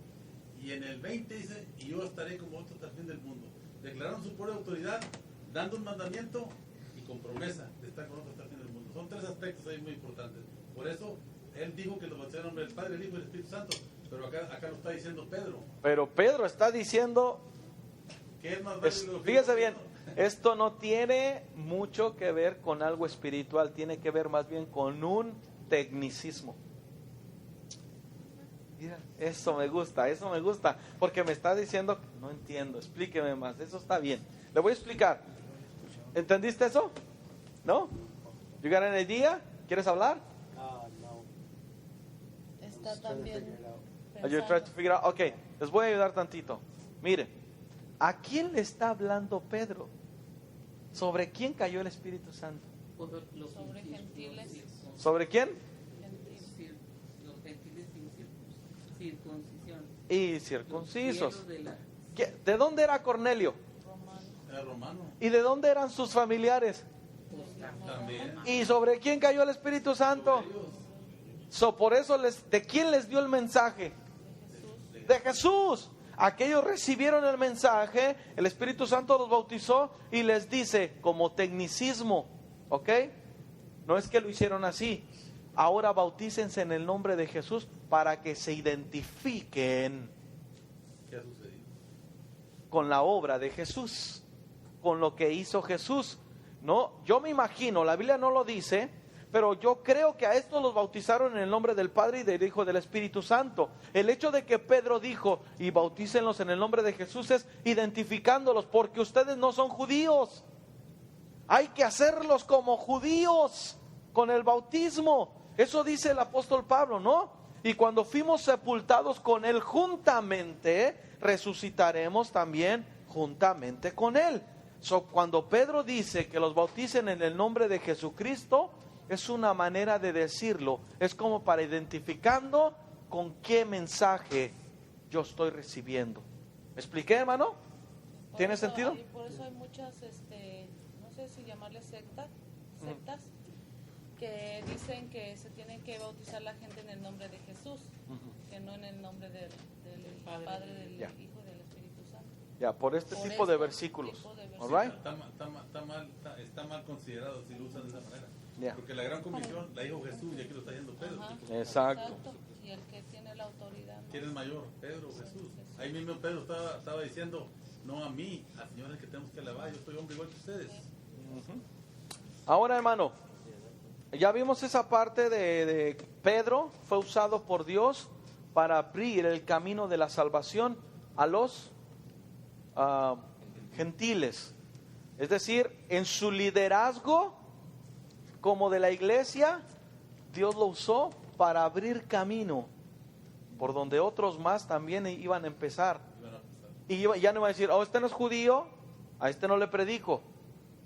Y en el 20 dice, y yo estaré como otro hasta el fin del mundo. Declararon su propia autoridad, dando un mandamiento y con promesa de estar con otro hasta el fin del mundo. Son tres aspectos ahí muy importantes. Por eso, él dijo que los bautizara en el nombre del Padre, del Hijo y del Espíritu Santo. Pero acá lo está diciendo Pedro. Pero Pedro está diciendo, ¿Qué es más válido? fíjese bien, esto no tiene mucho que ver con algo espiritual, tiene que ver más bien con un tecnicismo. Mira, eso me gusta, porque me está diciendo, no entiendo, explíqueme más, eso está bien. Le voy a explicar. ¿Entendiste eso? ¿No? ¿You got an idea? ¿Quieres hablar? No. está también Are you trying to figure out? Ok, les voy a ayudar tantito. Miren, ¿a quién le está hablando Pedro? ¿Sobre quién cayó el Espíritu Santo? sobre gentiles. ¿Sobre quién? Los gentiles sin circuncisión. Y circuncisos. Los cielos ¿De dónde era Cornelio? Era romano. ¿Y de dónde eran sus familiares? También. ¿Y sobre quién cayó el Espíritu Santo? Por eso, ¿de quién les dio el mensaje? De Jesús. Aquellos recibieron el mensaje, el Espíritu Santo los bautizó y les dice, como tecnicismo, ¿ok? No es que lo hicieron así. Ahora bautícense en el nombre de Jesús para que se identifiquen ¿Qué ha sucedido? con la obra de Jesús, con lo que hizo Jesús. No, yo me imagino, la Biblia no lo dice, pero yo creo que a estos los bautizaron en el nombre del Padre y del Hijo y del Espíritu Santo. El hecho de que Pedro dijo, y bautícenlos en el nombre de Jesús, es identificándolos, porque ustedes no son judíos. Hay que hacerlos como judíos, con el bautismo. Eso dice el apóstol Pablo, ¿no? Y cuando fuimos sepultados con él juntamente, resucitaremos también juntamente con él. Cuando Pedro dice que los bauticen en el nombre de Jesucristo, es una manera de decirlo, es como para identificando con qué mensaje yo estoy recibiendo. ¿Me expliqué, hermano? ¿Tiene sentido? Y por eso hay muchas, no sé si llamarles sectas, que dicen que se tienen que bautizar la gente en el nombre de Jesús, que no en el nombre del Padre, del Hijo y del Espíritu Santo. Ya, por este tipo de versículos. All right? Está mal considerado si lo usan de esa manera. Ya. Porque la gran comisión la dijo Jesús y aquí lo está yendo Pedro. Ajá. Exacto. Y el que tiene la autoridad. ¿no? ¿Quién es mayor? Pedro o Jesús. Ahí mismo Pedro estaba diciendo, no a mí, a señores que tenemos que alabar, yo soy hombre igual que ustedes. Ahora, hermano, ya vimos esa parte de Pedro fue usado por Dios para abrir el camino de la salvación a los gentiles. Es decir, en su liderazgo como de la iglesia, Dios lo usó para abrir camino por donde otros más también iban a empezar. Y ya no iba a decir, oh, este no es judío, a este no le predico.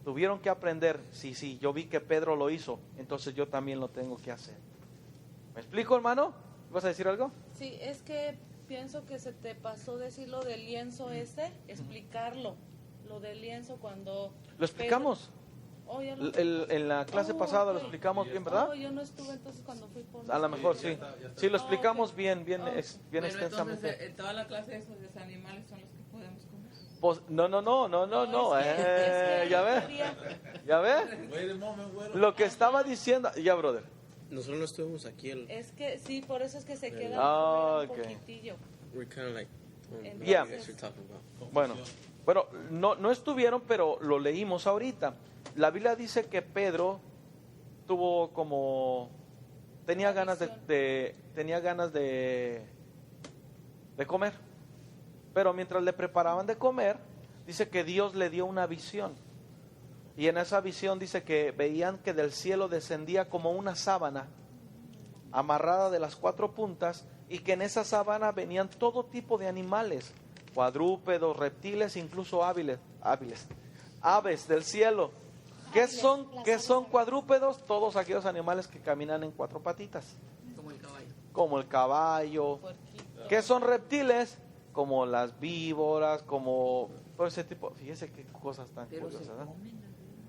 Tuvieron que aprender, sí, yo vi que Pedro lo hizo, entonces yo también lo tengo que hacer. ¿Me explico, hermano? ¿Vas a decir algo? Sí, es que pienso que se te pasó decir lo del lienzo explicarlo. Lo del lienzo cuando... ¿Lo explicamos? Oh, ya lo... En la clase pasada lo explicamos bien, ¿verdad? Oh, yo no estuve entonces cuando fui por... A lo mejor sí. Sí, lo explicamos bien Bueno, extensamente. entonces, en toda la clase esos animales son los que podemos comer. Pues, no. ¿Ya ve? Wait a moment, güero. Lo que estaba diciendo... Ya, brother. Nosotros no estuvimos aquí. Es que sí, por eso es que se queda Ah, un ok. poquitillo. We're kind of like, Yeah. what you're talking about. Bueno, no estuvieron, pero lo leímos ahorita. La Biblia dice que Pedro tuvo como... Tenía ganas de comer. Pero mientras le preparaban de comer, dice que Dios le dio una visión. Y en esa visión dice que veían que del cielo descendía como una sábana amarrada de las 4 puntas, y que en esa sábana venían todo tipo de animales, cuadrúpedos, reptiles, incluso aves del cielo. ¿Qué son cuadrúpedos? Todos aquellos animales que caminan en 4 patitas. Como el caballo. Como el caballo. ¿Qué son reptiles? Como las víboras, como todo ese tipo. Fíjese qué cosas tan curiosas,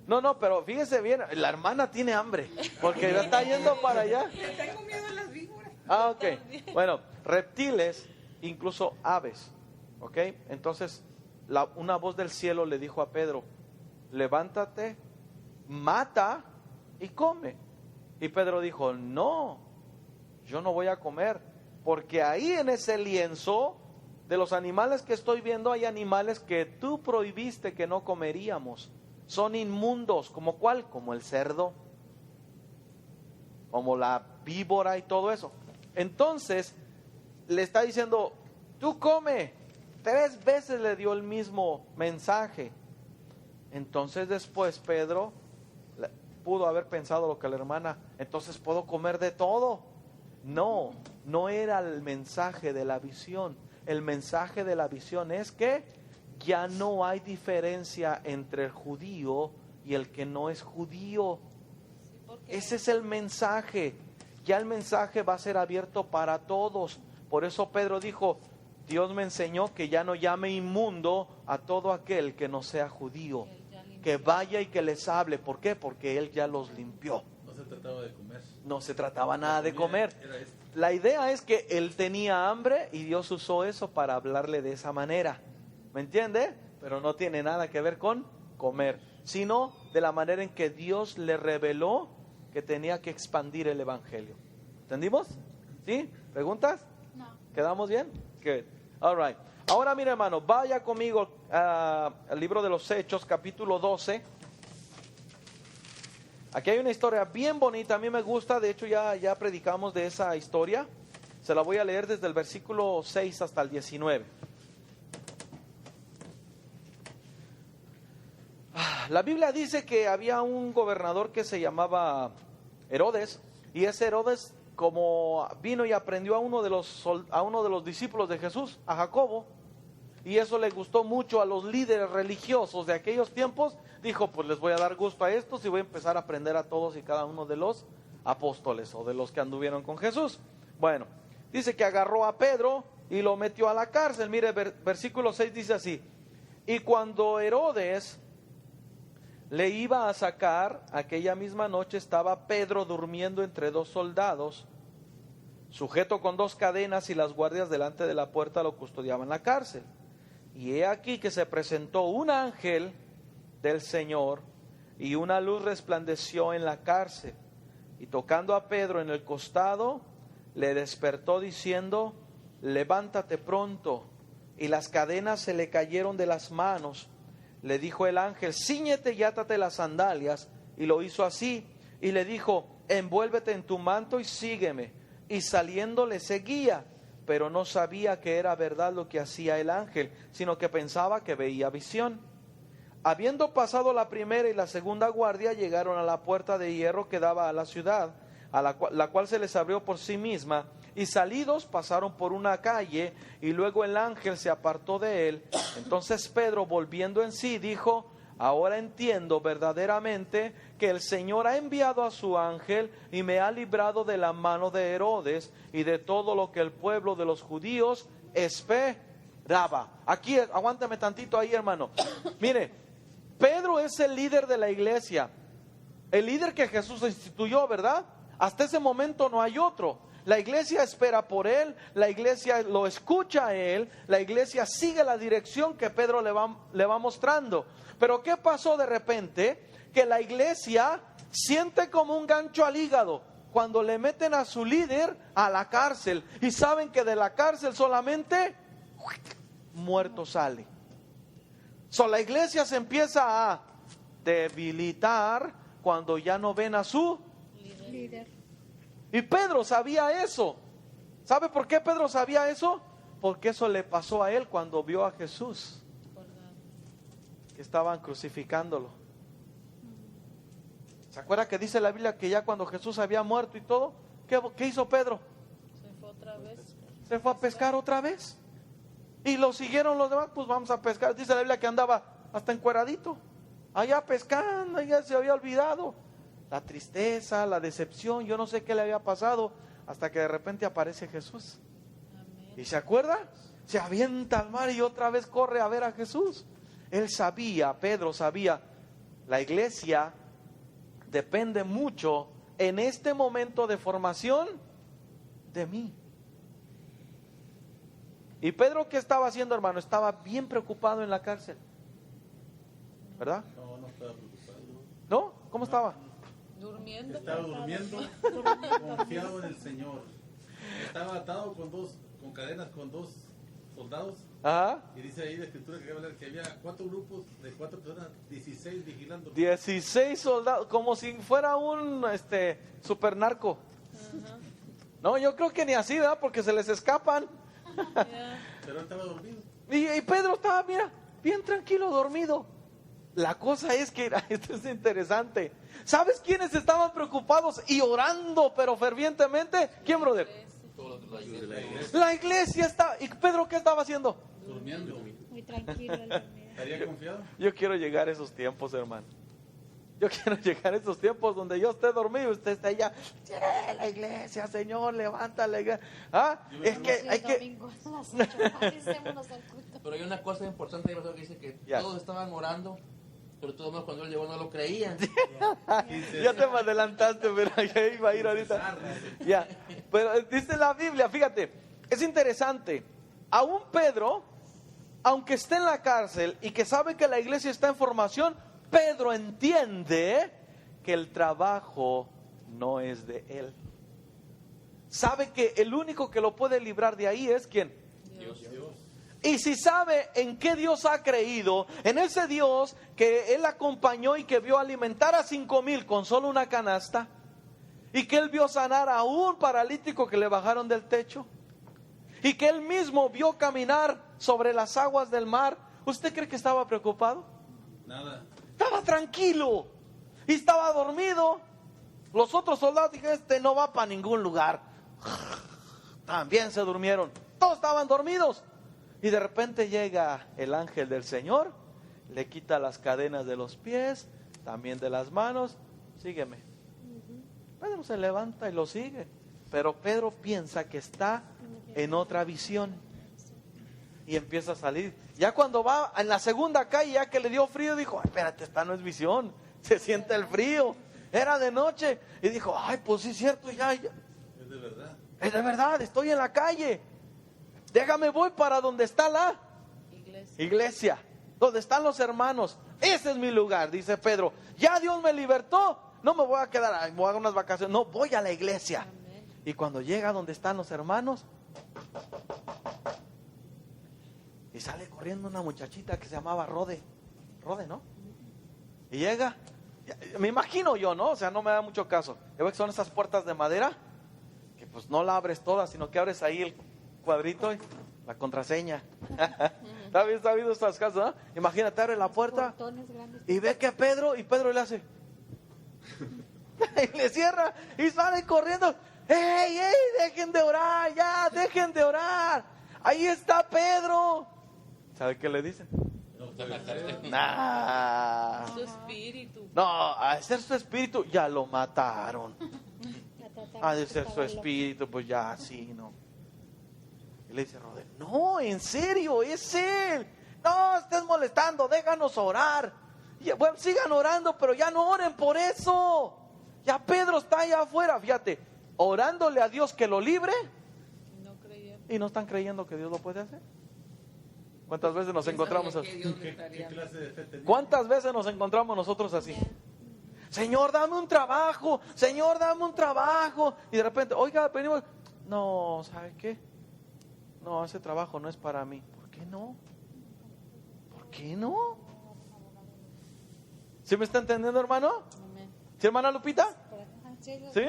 ¿no? No, pero fíjese bien, la hermana tiene hambre, porque ya está yendo para allá. Tengo miedo a las víboras. Ah, ok. Bueno, reptiles, incluso aves, ¿ok? Entonces, una voz del cielo le dijo a Pedro, levántate, mata y come. Y Pedro dijo, no, yo no voy a comer, porque ahí en ese lienzo de los animales que estoy viendo hay animales que tú prohibiste que no comeríamos. Son inmundos, ¿como cuál? Como el cerdo, como la víbora y todo eso. Entonces, le está diciendo, tú come. 3 veces le dio el mismo mensaje. Entonces después Pedro pudo haber pensado lo que la hermana, entonces puedo comer de todo. No era el mensaje de la visión. El mensaje de la visión es que ya no hay diferencia entre el judío y el que no es judío. Ese es el mensaje. Ya el mensaje va a ser abierto para todos. Por eso Pedro dijo, Dios me enseñó que ya no llame inmundo a todo aquel que no sea judío. Que vaya y que les hable. ¿Por qué? Porque Él ya los limpió. No se trataba de comer. No se trataba nada de comer. Era esto. La idea es que Él tenía hambre y Dios usó eso para hablarle de esa manera. ¿Me entiende? Pero no tiene nada que ver con comer, sino de la manera en que Dios le reveló que tenía que expandir el evangelio. ¿Entendimos? ¿Sí? ¿Preguntas? No. ¿Quedamos bien? Good. All right. Ahora mira, hermano, vaya conmigo al libro de los Hechos, capítulo 12. Aquí hay una historia bien bonita, a mí me gusta, de hecho ya predicamos de esa historia. Se la voy a leer desde el versículo 6 hasta el 19. La Biblia dice que había un gobernador que se llamaba Herodes, y ese Herodes, como vino y aprendió a uno de los discípulos de Jesús, a Jacobo, y eso le gustó mucho a los líderes religiosos de aquellos tiempos, dijo, pues les voy a dar gusto a estos y voy a empezar a aprender a todos y cada uno de los apóstoles o de los que anduvieron con Jesús. Bueno, dice que agarró a Pedro y lo metió a la cárcel. Mire, versículo 6 dice así, y cuando Herodes le iba a sacar, aquella misma noche estaba Pedro durmiendo entre 2 soldados, sujeto con 2 cadenas, y las guardias delante de la puerta lo custodiaban la cárcel. Y he aquí que se presentó un ángel del Señor, y una luz resplandeció en la cárcel, y tocando a Pedro en el costado, le despertó diciendo: levántate pronto. Y las cadenas se le cayeron de las manos. Le dijo el ángel: cíñete y átate las sandalias. Y lo hizo así. Y le dijo: envuélvete en tu manto y sígueme. Y saliendo le seguía, pero no sabía que era verdad lo que hacía el ángel, sino que pensaba que veía visión. Habiendo pasado la primera y la segunda guardia, llegaron a la puerta de hierro que daba a la ciudad, a la cual se les abrió por sí misma, y salidos pasaron por una calle, y luego el ángel se apartó de él. Entonces Pedro, volviendo en sí, dijo: ahora entiendo verdaderamente que el Señor ha enviado a su ángel y me ha librado de la mano de Herodes y de todo lo que el pueblo de los judíos esperaba. Aquí, aguántame tantito ahí, hermano. Mire, Pedro es el líder de la iglesia, el líder que Jesús instituyó, ¿verdad? Hasta ese momento no hay otro. La iglesia espera por él, la iglesia lo escucha a él, la iglesia sigue la dirección que Pedro le va mostrando. Pero ¿qué pasó de repente? Que la iglesia siente como un gancho al hígado cuando le meten a su líder a la cárcel, y saben que de la cárcel solamente muerto sale. La iglesia se empieza a debilitar cuando ya no ven a su líder. Y Pedro sabía eso. ¿Sabe por qué Pedro sabía eso? Porque eso le pasó a él cuando vio a Jesús, que estaban crucificándolo. ¿Se acuerda que dice la Biblia que ya cuando Jesús había muerto y todo, ¿qué hizo Pedro? Se fue otra vez. Se fue a pescar otra vez. Y lo siguieron los demás, pues vamos a pescar. Dice la Biblia que andaba hasta encueradito, allá pescando, ya se había olvidado. La tristeza, la decepción, yo no sé qué le había pasado, hasta que de repente aparece Jesús. Amén. ¿Y se acuerda? Se avienta al mar y otra vez corre a ver a Jesús. Él sabía, Pedro sabía, la iglesia depende mucho en este momento de formación de mí. ¿Y Pedro qué estaba haciendo, hermano? Estaba bien preocupado en la cárcel, ¿verdad? No estaba preocupado. ¿No? ¿Cómo estaba? Durmiendo. Estaba durmiendo, confiado en el Señor. Estaba atado con cadenas con dos soldados. Ajá. Y dice ahí la escritura que había 4 grupos de 4 personas, 16 vigilando. 16 soldados, como si fuera un super narco. Ajá. No, yo creo que ni así, ¿verdad? Porque se les escapan. Pero él estaba dormido. Y Pedro estaba, mira, bien tranquilo, dormido. La cosa es que, esto es interesante. ¿Sabes quiénes estaban preocupados y orando, pero fervientemente? ¿Quién, brother? La iglesia está. ¿Y Pedro qué estaba haciendo? Durmiendo. Muy tranquilo. ¿Estaría confiado? Yo quiero llegar a esos tiempos, hermano. Yo quiero llegar a esos tiempos donde yo esté dormido y usted esté allá. La iglesia, Señor, levántale. Es que hay que. Pero hay una cosa importante que dice que todos estaban orando, pero todos cuando él llegó no lo creían. Ya te me adelantaste, pero ya iba a ir ahorita. Ya, pero dice la Biblia, fíjate, es interesante. Aún Pedro, aunque esté en la cárcel y que sabe que la iglesia está en formación, Pedro entiende que el trabajo no es de él. Sabe que el único que lo puede librar de ahí es ¿quién? Dios. Y si sabe en qué Dios ha creído, en ese Dios que él acompañó y que vio alimentar a 5,000 con solo una canasta, y que él vio sanar a un paralítico que le bajaron del techo, y que él mismo vio caminar sobre las aguas del mar, ¿usted cree que estaba preocupado? Nada. Estaba tranquilo y estaba dormido. Los otros soldados dijeron, no va para ningún lugar. También se durmieron. Todos estaban dormidos. Y de repente llega el ángel del Señor, le quita las cadenas de los pies, también de las manos. Sígueme. Pedro se levanta y lo sigue. Pero Pedro piensa que está en otra visión. Y empieza a salir. Ya cuando va en la segunda calle, ya que le dio frío, dijo, espérate, esta no es visión. Se siente el frío. Era de noche. Y dijo, pues sí es cierto, ya. Es de verdad. Es de verdad, estoy en la calle. Déjame, voy para donde está la iglesia, donde están los hermanos, ese es mi lugar, dice Pedro. Ya Dios me libertó, no me voy a quedar, ay, voy a unas vacaciones, no, voy a la iglesia. Y cuando llega donde están los hermanos, y sale corriendo una muchachita que se llamaba Rode, ¿no? Y llega, me imagino yo, ¿no? O sea, no me da mucho caso. Yo veo que son esas puertas de madera, que pues no la abres toda, sino que abres ahí el cuadrito y la contraseña. ¿Está visto estas casas, no? Imagínate, abre la puerta y ve que Pedro le hace y le cierra y sale corriendo. ¡Ey, dejen de orar! ¡Ya, dejen de orar! ¡Ahí está Pedro! ¿Sabe qué le dicen? Nah. Su espíritu. No, a ser su espíritu ya lo mataron. Ha de ser su espíritu, pues ya, sí, no. Y le dice Roder, no, en serio, es él. No estés molestando, déjanos orar. Y, bueno, sigan orando, pero ya no oren por eso. Ya Pedro está allá afuera, fíjate, orándole a Dios que lo libre. Y no están creyendo que Dios lo puede hacer. ¿Cuántas veces nos encontramos así? ¿Qué clase de fe tenía? ¿Cuántas veces nos encontramos nosotros así? Señor, dame un trabajo. Señor, dame un trabajo. Y de repente, oiga, venimos. No, ¿sabe qué? No, ese trabajo no es para mí. ¿Por qué no? ¿Por qué no? ¿Sí me está entendiendo, hermano? ¿Sí, hermana Lupita? ¿Sí?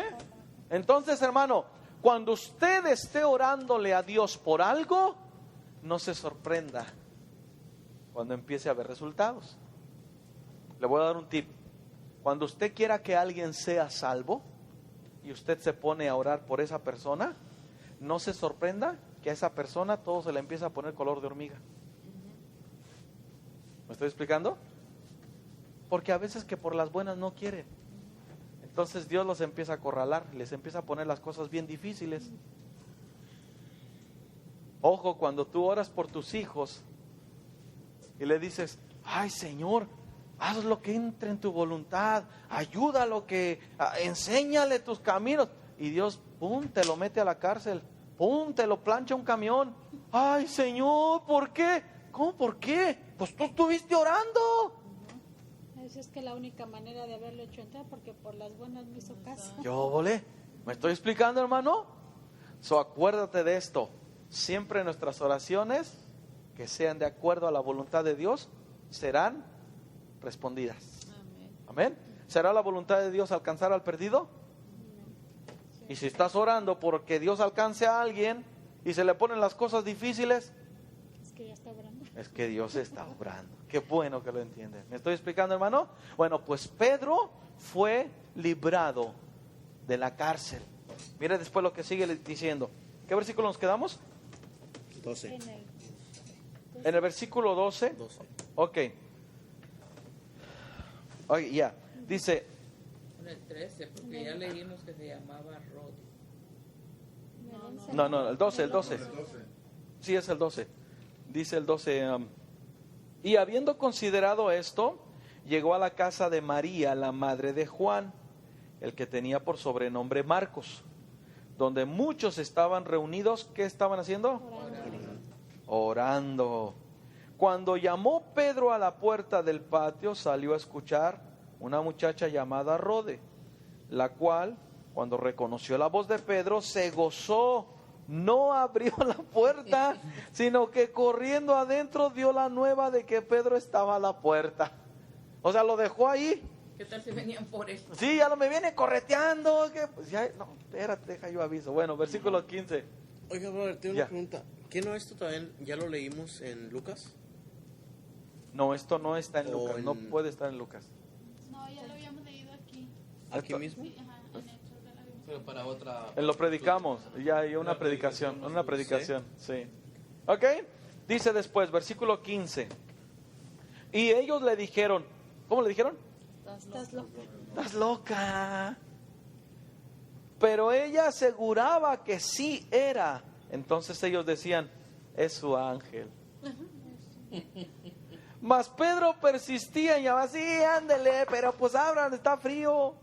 Entonces, hermano, cuando usted esté orándole a Dios por algo, no se sorprenda cuando empiece a ver resultados. Le voy a dar un tip. Cuando usted quiera que alguien sea salvo y usted se pone a orar por esa persona, no se sorprenda que a esa persona todo se le empieza a poner color de hormiga. ¿Me estoy explicando? Porque a veces que por las buenas no quieren. Entonces Dios los empieza a acorralar, les empieza a poner las cosas bien difíciles. Ojo, cuando tú oras por tus hijos y le dices, ay Señor, haz lo que entre en tu voluntad, ayúdalo, enséñale tus caminos. Y Dios, pum, te lo mete a la cárcel, pum, te lo plancha un camión. Ay Señor, ¿por qué? ¿Cómo por qué? Pues tú estuviste orando. Esa es que la única manera de haberlo hecho entrar, porque por las buenas me hizo caso. Yo volé. ¿Me estoy explicando, hermano? Acuérdate de esto. Siempre nuestras oraciones, que sean de acuerdo a la voluntad de Dios, serán respondidas. Amén. ¿Será la voluntad de Dios alcanzar al perdido? Y si estás orando porque Dios alcance a alguien y se le ponen las cosas difíciles, es que ya está obrando. Es que Dios está obrando. Qué bueno que lo entienden. ¿Me estoy explicando, hermano? Bueno, pues Pedro fue librado de la cárcel. Mire después lo que sigue diciendo. ¿Qué versículo nos quedamos? 12. En el versículo 12. Ok. Oye, ya. Dice. En el 13, porque ya leímos que se llamaba Rodi. No, el 12. Sí, es el 12. Dice el 12. Y habiendo considerado esto, llegó a la casa de María, la madre de Juan, el que tenía por sobrenombre Marcos, donde muchos estaban reunidos. ¿Qué estaban haciendo? Orando. Cuando llamó Pedro a la puerta del patio, salió a escuchar una muchacha llamada Rode, la cual, cuando reconoció la voz de Pedro, se gozó. No abrió la puerta, sino que corriendo adentro dio la nueva de que Pedro estaba a la puerta. O sea, lo dejó ahí. ¿Qué tal si venían por él? Sí, ya me viene correteando. Pues ya, no, espérate, deja yo aviso. Bueno, versículo 15. Oiga, brother, tengo una pregunta. ¿Qué no esto también ya lo leímos en Lucas? No, esto no está en Lucas, no puede estar en Lucas. No, ya lo habíamos leído aquí. ¿Aquí mismo? Sí, ajá, en Hechos de la Biblia. Pero para otra... Lo predicamos, ya hay una predicación, sí. Ok, dice después, versículo 15. Y ellos le dijeron, ¿cómo le dijeron? Estás loca. Estás loca. Pero ella aseguraba que sí era. Entonces ellos decían, es su ángel. Mas Pedro persistía y llamaba, sí, ándele, pero pues abran, está frío.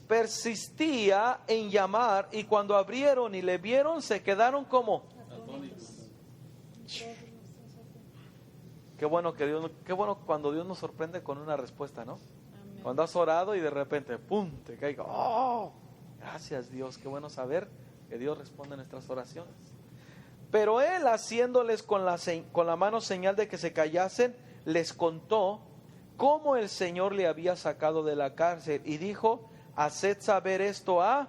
Persistía en llamar, y cuando abrieron y le vieron, se quedaron como. Qué bueno cuando Dios nos sorprende con una respuesta, ¿no? Cuando has orado y de repente, ¡pum!, te caiga. ¡Oh! Gracias, Dios. Qué bueno saber que Dios responde a nuestras oraciones. Pero él, haciéndoles con la mano señal de que se callasen, les contó cómo el Señor le había sacado de la cárcel y dijo: haced saber esto a...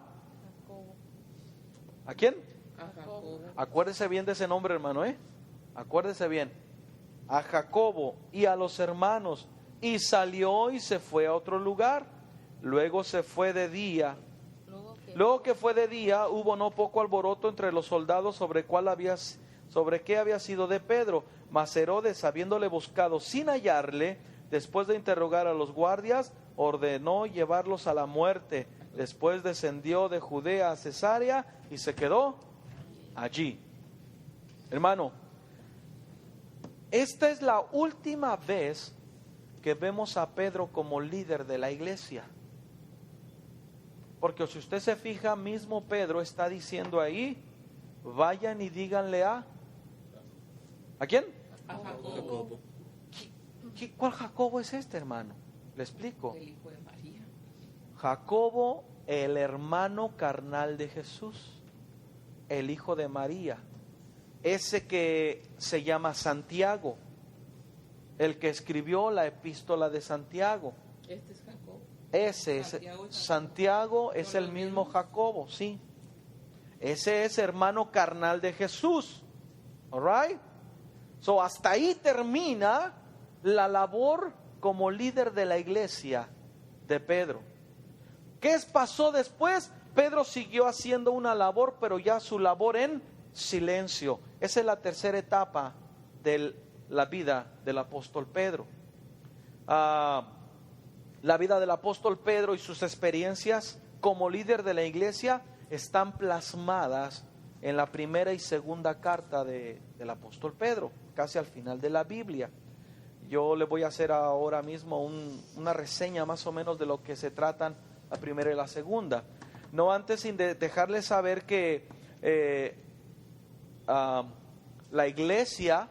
¿A quién? A Jacobo. Acuérdese bien de ese nombre, hermano, acuérdese bien. A Jacobo y a los hermanos. Y salió y se fue a otro lugar. Luego se fue de día. Luego que fue de día, hubo no poco alboroto entre los soldados sobre qué había sido de Pedro. Mas Herodes, habiéndole buscado sin hallarle, después de interrogar a los guardias, ordenó llevarlos a la muerte. Después descendió de Judea a Cesarea y se quedó allí. Hermano, esta es la última vez que vemos a Pedro como líder de la iglesia. Porque si usted se fija, mismo Pedro está diciendo ahí: vayan y díganle a... ¿A quién? A Jacobo. ¿Cuál Jacobo es este, hermano? Le explico. El hijo de María. Jacobo, el hermano carnal de Jesús, el hijo de María, ese que se llama Santiago, el que escribió la epístola de Santiago. Este es Jacobo. Ese es Santiago, es el mismo Jacobo, sí. Ese es hermano carnal de Jesús. All right? So hasta ahí termina la labor como líder de la iglesia de Pedro. ¿Qué pasó después? Pedro siguió haciendo una labor, pero ya su labor en silencio. Esa es la tercera etapa de la vida del apóstol Pedro. La vida del apóstol Pedro y sus experiencias como líder de la iglesia están plasmadas en la primera y segunda carta del apóstol Pedro, casi al final de la Biblia. Yo le voy a hacer ahora mismo una reseña más o menos de lo que se tratan la primera y la segunda. No antes sin dejarles saber que la iglesia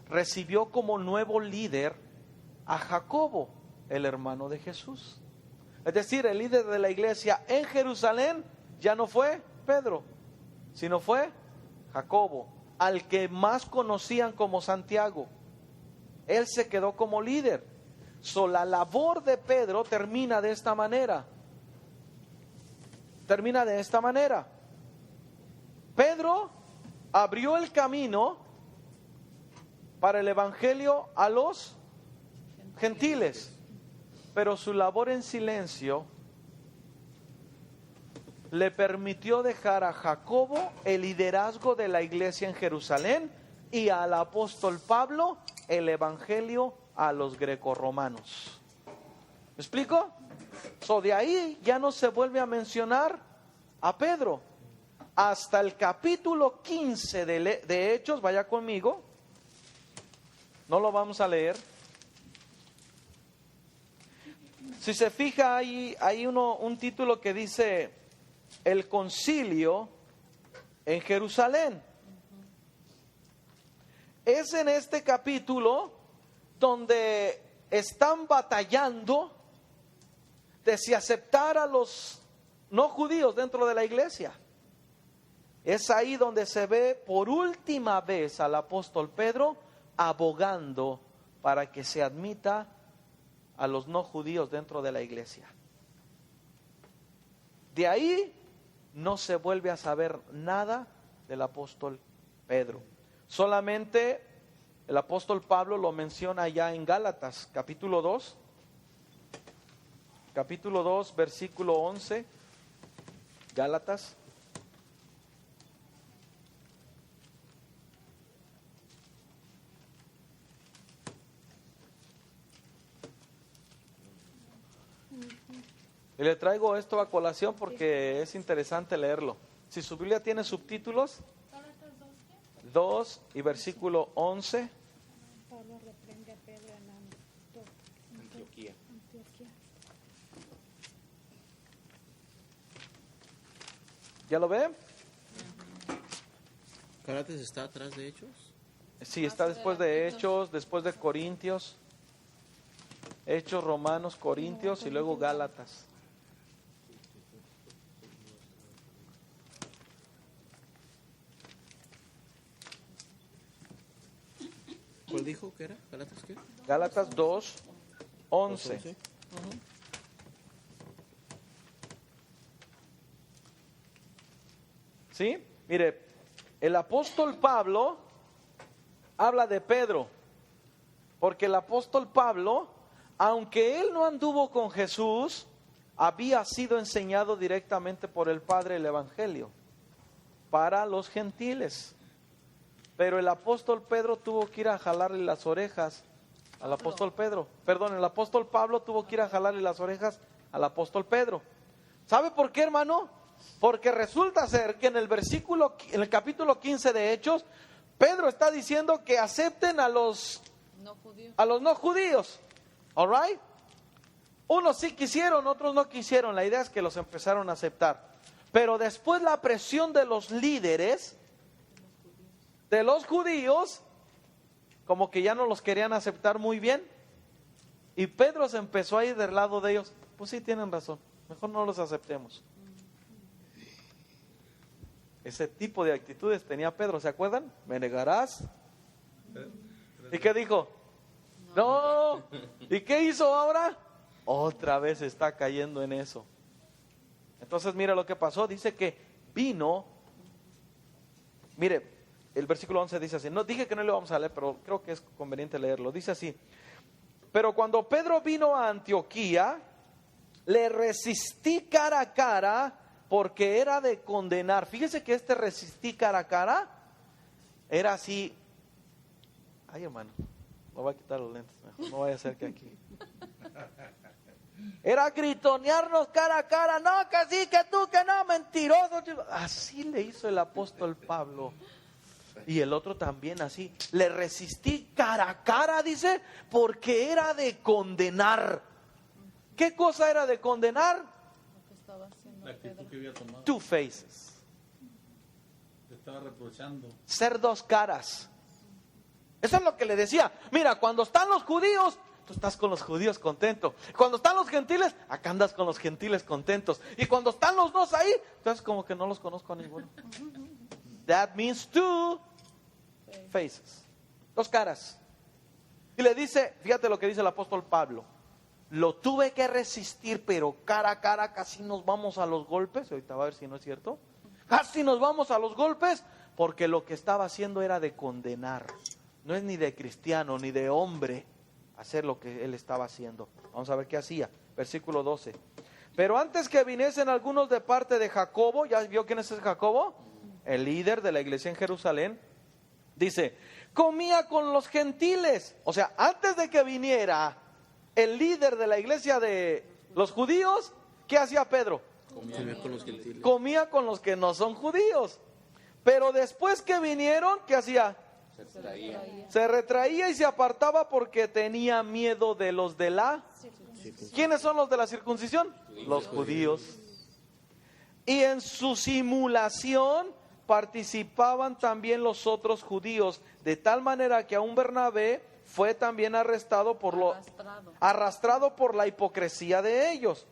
recibió como nuevo líder a Jacobo, el hermano de Jesús. Es decir, el líder de la iglesia en Jerusalén ya no fue Pedro, sino fue Jacobo, al que más conocían como Santiago. Él se quedó como líder. La labor de Pedro termina de esta manera. Pedro abrió el camino para el evangelio a los gentiles, pero su labor en silencio le permitió dejar a Jacobo el liderazgo de la iglesia en Jerusalén y al apóstol Pablo el evangelio a los grecorromanos. ¿Me explico? De ahí ya no se vuelve a mencionar a Pedro hasta el capítulo 15 de Hechos. Vaya conmigo, no lo vamos a leer. Si se fija, hay un título que dice el concilio en Jerusalén. Es en este capítulo donde están batallando de si aceptar a los no judíos dentro de la iglesia. Es ahí donde se ve por última vez al apóstol Pedro abogando para que se admita a los no judíos dentro de la iglesia. De ahí no se vuelve a saber nada del apóstol Pedro. Solamente el apóstol Pablo lo menciona allá en Gálatas, capítulo 2, versículo 11. Gálatas. Y le traigo esto a colación porque es interesante leerlo. Si su Biblia tiene subtítulos, 2 y versículo 11. Pablo reprende a Pedro en Antioquía. ¿Ya lo ve? ¿Gálatas está atrás de Hechos? Sí, está después de Hechos, después de Corintios. Hechos, Romanos, Corintios y luego Gálatas. ¿Cuál dijo que era? ¿Gálatas qué? Gálatas 2:11. 2:11. ¿Sí? Mire, el apóstol Pablo habla de Pedro, porque el apóstol Pablo, aunque él no anduvo con Jesús, había sido enseñado directamente por el Padre el Evangelio para los gentiles. Pero el apóstol Pedro tuvo que ir a jalarle las orejas al apóstol Pedro. Perdón, el apóstol Pablo tuvo que ir a jalarle las orejas al apóstol Pedro. ¿Sabe por qué, hermano? Porque resulta ser que en el capítulo 15 de Hechos, Pedro está diciendo que acepten a los no judíos. All right? Unos sí quisieron, otros no quisieron. La idea es que los empezaron a aceptar. Pero después la presión de los líderes de los judíos, como que ya no los querían aceptar muy bien, y Pedro se empezó a ir del lado de ellos. Pues sí, tienen razón, mejor no los aceptemos. Ese tipo de actitudes tenía Pedro, ¿se acuerdan? ¿Me negarás? ¿Y qué dijo? No. ¿Y qué hizo ahora? Otra vez está cayendo en eso. Entonces mira lo que pasó, dice que vino, mire, el versículo 11 dice así, no dije que no lo vamos a leer, pero creo que es conveniente leerlo. Dice así: pero cuando Pedro vino a Antioquía, le resistí cara a cara, porque era de condenar. Fíjese que resistí cara a cara era así. Ay, hermano, me voy a quitar los lentes, no vaya a ser que aquí. Era gritonearnos cara a cara. No, que sí, que tú, que no, mentiroso. Así le hizo el apóstol Pablo. Y el otro también así. Le resistí cara a cara, dice, porque era de condenar. ¿Qué cosa era de condenar? La actitud que había tomado. Two faces. Le estaba reprochando. Ser dos caras. Eso es lo que le decía. Mira, cuando están los judíos, tú estás con los judíos contento. Cuando están los gentiles, acá andas con los gentiles contentos. Y cuando están los dos ahí, entonces como que no los conozco a ninguno. That means two faces. Dos caras. Y le dice, fíjate lo que dice el apóstol Pablo. Lo tuve que resistir, pero cara a cara casi nos vamos a los golpes. Ahorita va a ver si no es cierto. Casi nos vamos a los golpes, porque lo que estaba haciendo era de condenar. No es ni de cristiano, ni de hombre hacer lo que él estaba haciendo. Vamos a ver qué hacía. Versículo 12. Pero antes que viniesen algunos de parte de Jacobo, ¿ya vio quién es Jacobo? El líder de la iglesia en Jerusalén. Dice, comía con los gentiles. O sea, antes de que viniera el líder de la iglesia de los judíos, ¿qué hacía Pedro? Comía con los gentiles. Comía con los que no son judíos. Pero después que vinieron, ¿qué hacía? Se retraía y se apartaba porque tenía miedo de los de la... ¿Quiénes son los de la circuncisión? Los judíos. Y en su simulación participaban también los otros judíos, de tal manera que aún Bernabé fue también arrastrado por la hipocresía de ellos.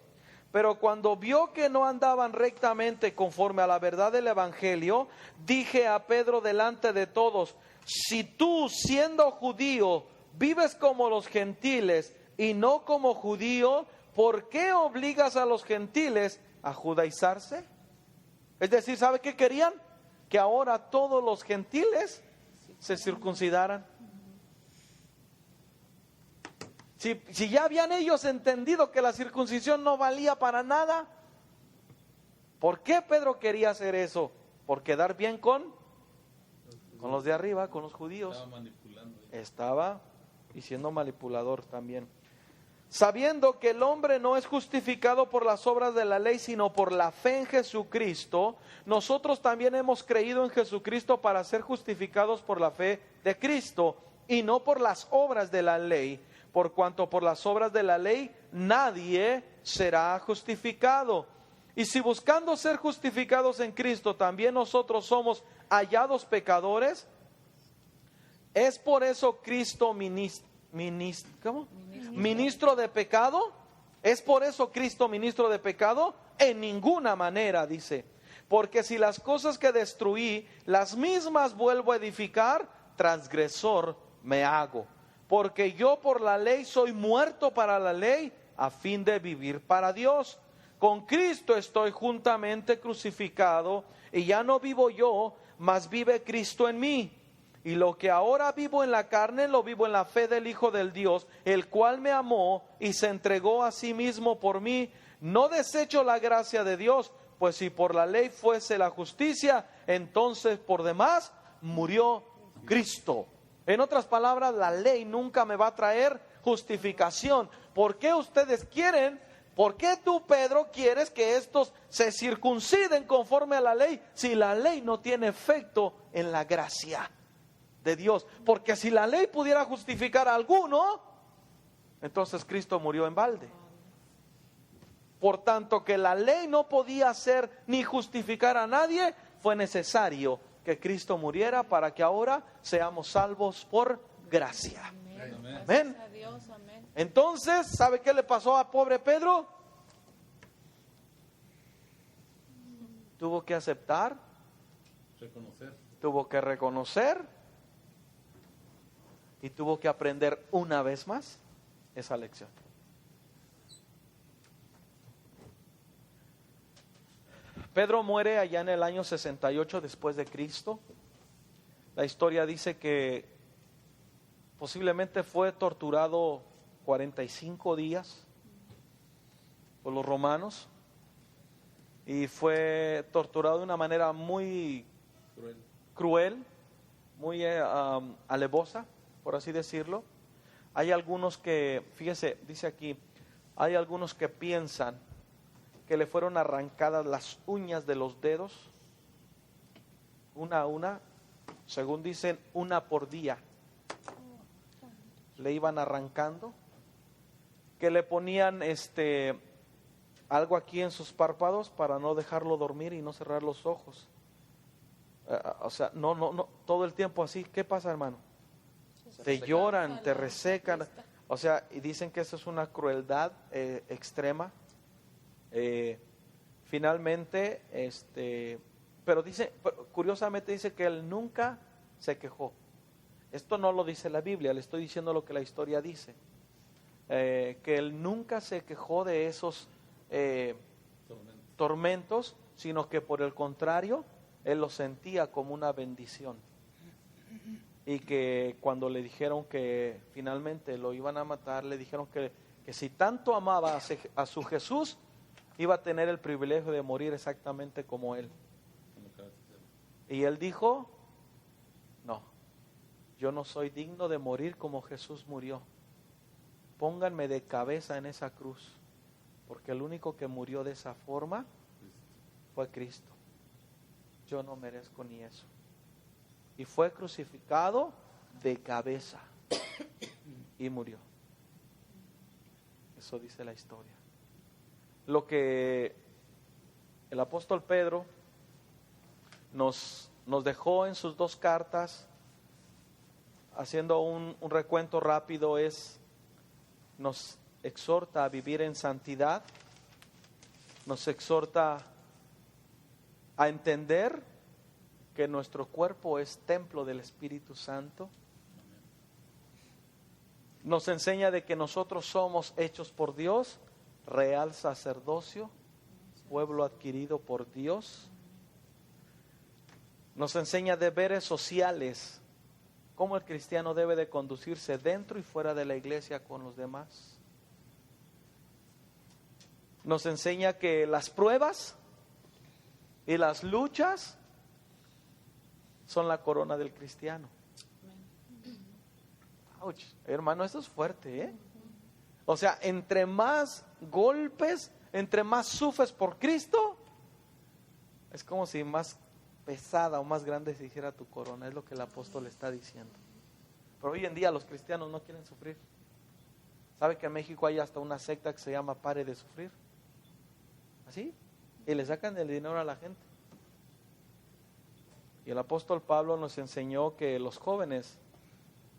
Pero cuando vio que no andaban rectamente conforme a la verdad del evangelio, dije a Pedro delante de todos: si tú, siendo judío, vives como los gentiles y no como judío, ¿por qué obligas a los gentiles a judaizarse? Es decir, ¿sabe qué querían? Que ahora todos los gentiles se circuncidaran. Si ya habían ellos entendido que la circuncisión no valía para nada, ¿por qué Pedro quería hacer eso? ¿Por quedar bien con los de arriba, con los judíos? Estaba manipulando. Estaba y siendo manipulador también. Sabiendo que el hombre no es justificado por las obras de la ley, sino por la fe en Jesucristo, nosotros también hemos creído en Jesucristo para ser justificados por la fe de Cristo y no por las obras de la ley, por cuanto por las obras de la ley nadie será justificado. Y si buscando ser justificados en Cristo también nosotros somos hallados pecadores, ¿Es por eso Cristo ministro de pecado? ¿Es por eso Cristo ministro de pecado? En ninguna manera, dice. Porque si las cosas que destruí, las mismas vuelvo a edificar, transgresor me hago. Porque yo por la ley soy muerto para la ley, a fin de vivir para Dios. Con Cristo estoy juntamente crucificado, y ya no vivo yo, mas vive Cristo en mí. Y lo que ahora vivo en la carne, lo vivo en la fe del Hijo del Dios, el cual me amó y se entregó a sí mismo por mí. No desecho la gracia de Dios, pues si por la ley fuese la justicia, entonces por demás murió Cristo. En otras palabras, la ley nunca me va a traer justificación. ¿Por qué ustedes quieren? ¿Por qué tú, Pedro, quieres que estos se circunciden conforme a la ley si la ley no tiene efecto en la gracia de Dios? Porque si la ley pudiera justificar a alguno, entonces Cristo murió en balde. Por tanto, que la ley no podía hacer ni justificar a nadie, fue necesario que Cristo muriera para que ahora seamos salvos por gracia. Amén. Entonces, ¿sabe qué le pasó a pobre Pedro? Tuvo que aceptar, tuvo que reconocer y tuvo que aprender una vez más esa lección. Pedro muere allá en el año 68 después de Cristo. La historia dice que posiblemente fue torturado 45 días por los romanos y fue torturado de una manera muy cruel, muy alevosa, por así decirlo. Hay algunos que, fíjese, dice aquí, hay algunos que piensan que le fueron arrancadas las uñas de los dedos, una a una, según dicen, una por día. Le iban arrancando, que le ponían algo aquí en sus párpados para no dejarlo dormir y no cerrar los ojos. O sea, no, todo el tiempo así. ¿Qué pasa, hermano? Te lloran, te resecan. O sea, y dicen que eso es una crueldad extrema. Finalmente, pero curiosamente dice que él nunca se quejó. Esto no lo dice la Biblia, le estoy diciendo lo que la historia dice. Que él nunca se quejó de esos tormentos, sino que por el contrario, él lo sentía como una bendición. Y que cuando le dijeron que finalmente lo iban a matar, le dijeron que si tanto amaba a su Jesús, iba a tener el privilegio de morir exactamente como él. Y él dijo, no, yo no soy digno de morir como Jesús murió. Pónganme de cabeza en esa cruz, porque el único que murió de esa forma fue Cristo. Yo no merezco ni eso. Y fue crucificado de cabeza y murió. Eso dice la historia. Lo que el apóstol Pedro nos dejó en sus dos cartas, haciendo un recuento rápido, nos exhorta a vivir en santidad, nos exhorta a entender que nuestro cuerpo es templo del Espíritu Santo, nos enseña de que nosotros somos hechos por Dios, real sacerdocio, pueblo adquirido por Dios. Nos enseña deberes sociales, cómo el cristiano debe de conducirse dentro y fuera de la iglesia con los demás. Nos enseña que las pruebas y las luchas son la corona del cristiano. Ouch, hermano, eso es fuerte, ¿eh? O sea, entre más golpes, entre más sufres por Cristo, es como si más pesada o más grande se hiciera tu corona. Es lo que el apóstol está diciendo. Pero hoy en día los cristianos no quieren sufrir. ¿Sabe que en México hay hasta una secta que se llama Pare de Sufrir? ¿Así? Y le sacan el dinero a la gente. Y el apóstol Pablo nos enseñó que los jóvenes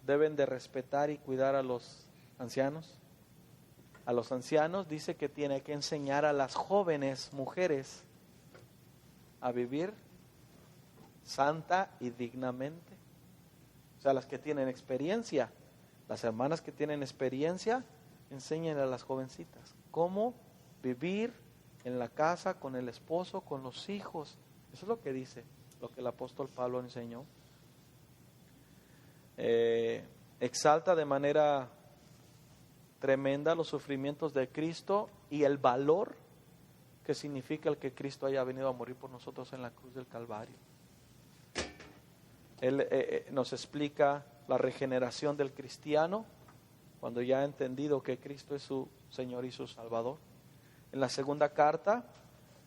deben de respetar y cuidar a los ancianos. A los ancianos dice que tiene que enseñar a las jóvenes mujeres a vivir santa y dignamente. O sea, las que tienen experiencia, las hermanas que tienen experiencia, enseñan a las jovencitas cómo vivir en la casa, con el esposo, con los hijos. Eso es lo que dice, lo que el apóstol Pablo enseñó. Exalta de manera tremenda los sufrimientos de Cristo y el valor que significa el que Cristo haya venido a morir por nosotros en la cruz del Calvario. Él nos explica la regeneración del cristiano cuando ya ha entendido que Cristo es su Señor y su Salvador. En la segunda carta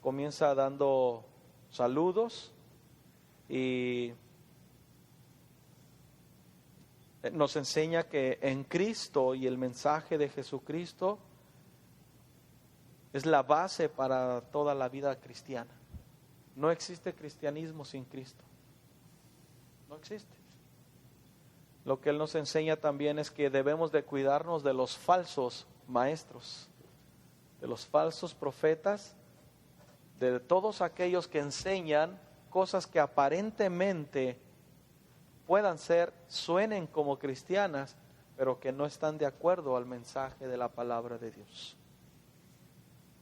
comienza dando saludos y nos enseña que en Cristo y el mensaje de Jesucristo es la base para toda la vida cristiana. No existe cristianismo sin Cristo. No existe. Lo que Él nos enseña también es que debemos de cuidarnos de los falsos maestros, de los falsos profetas, de todos aquellos que enseñan cosas que aparentemente puedan ser, suenen como cristianas, pero que no están de acuerdo al mensaje de la palabra de Dios.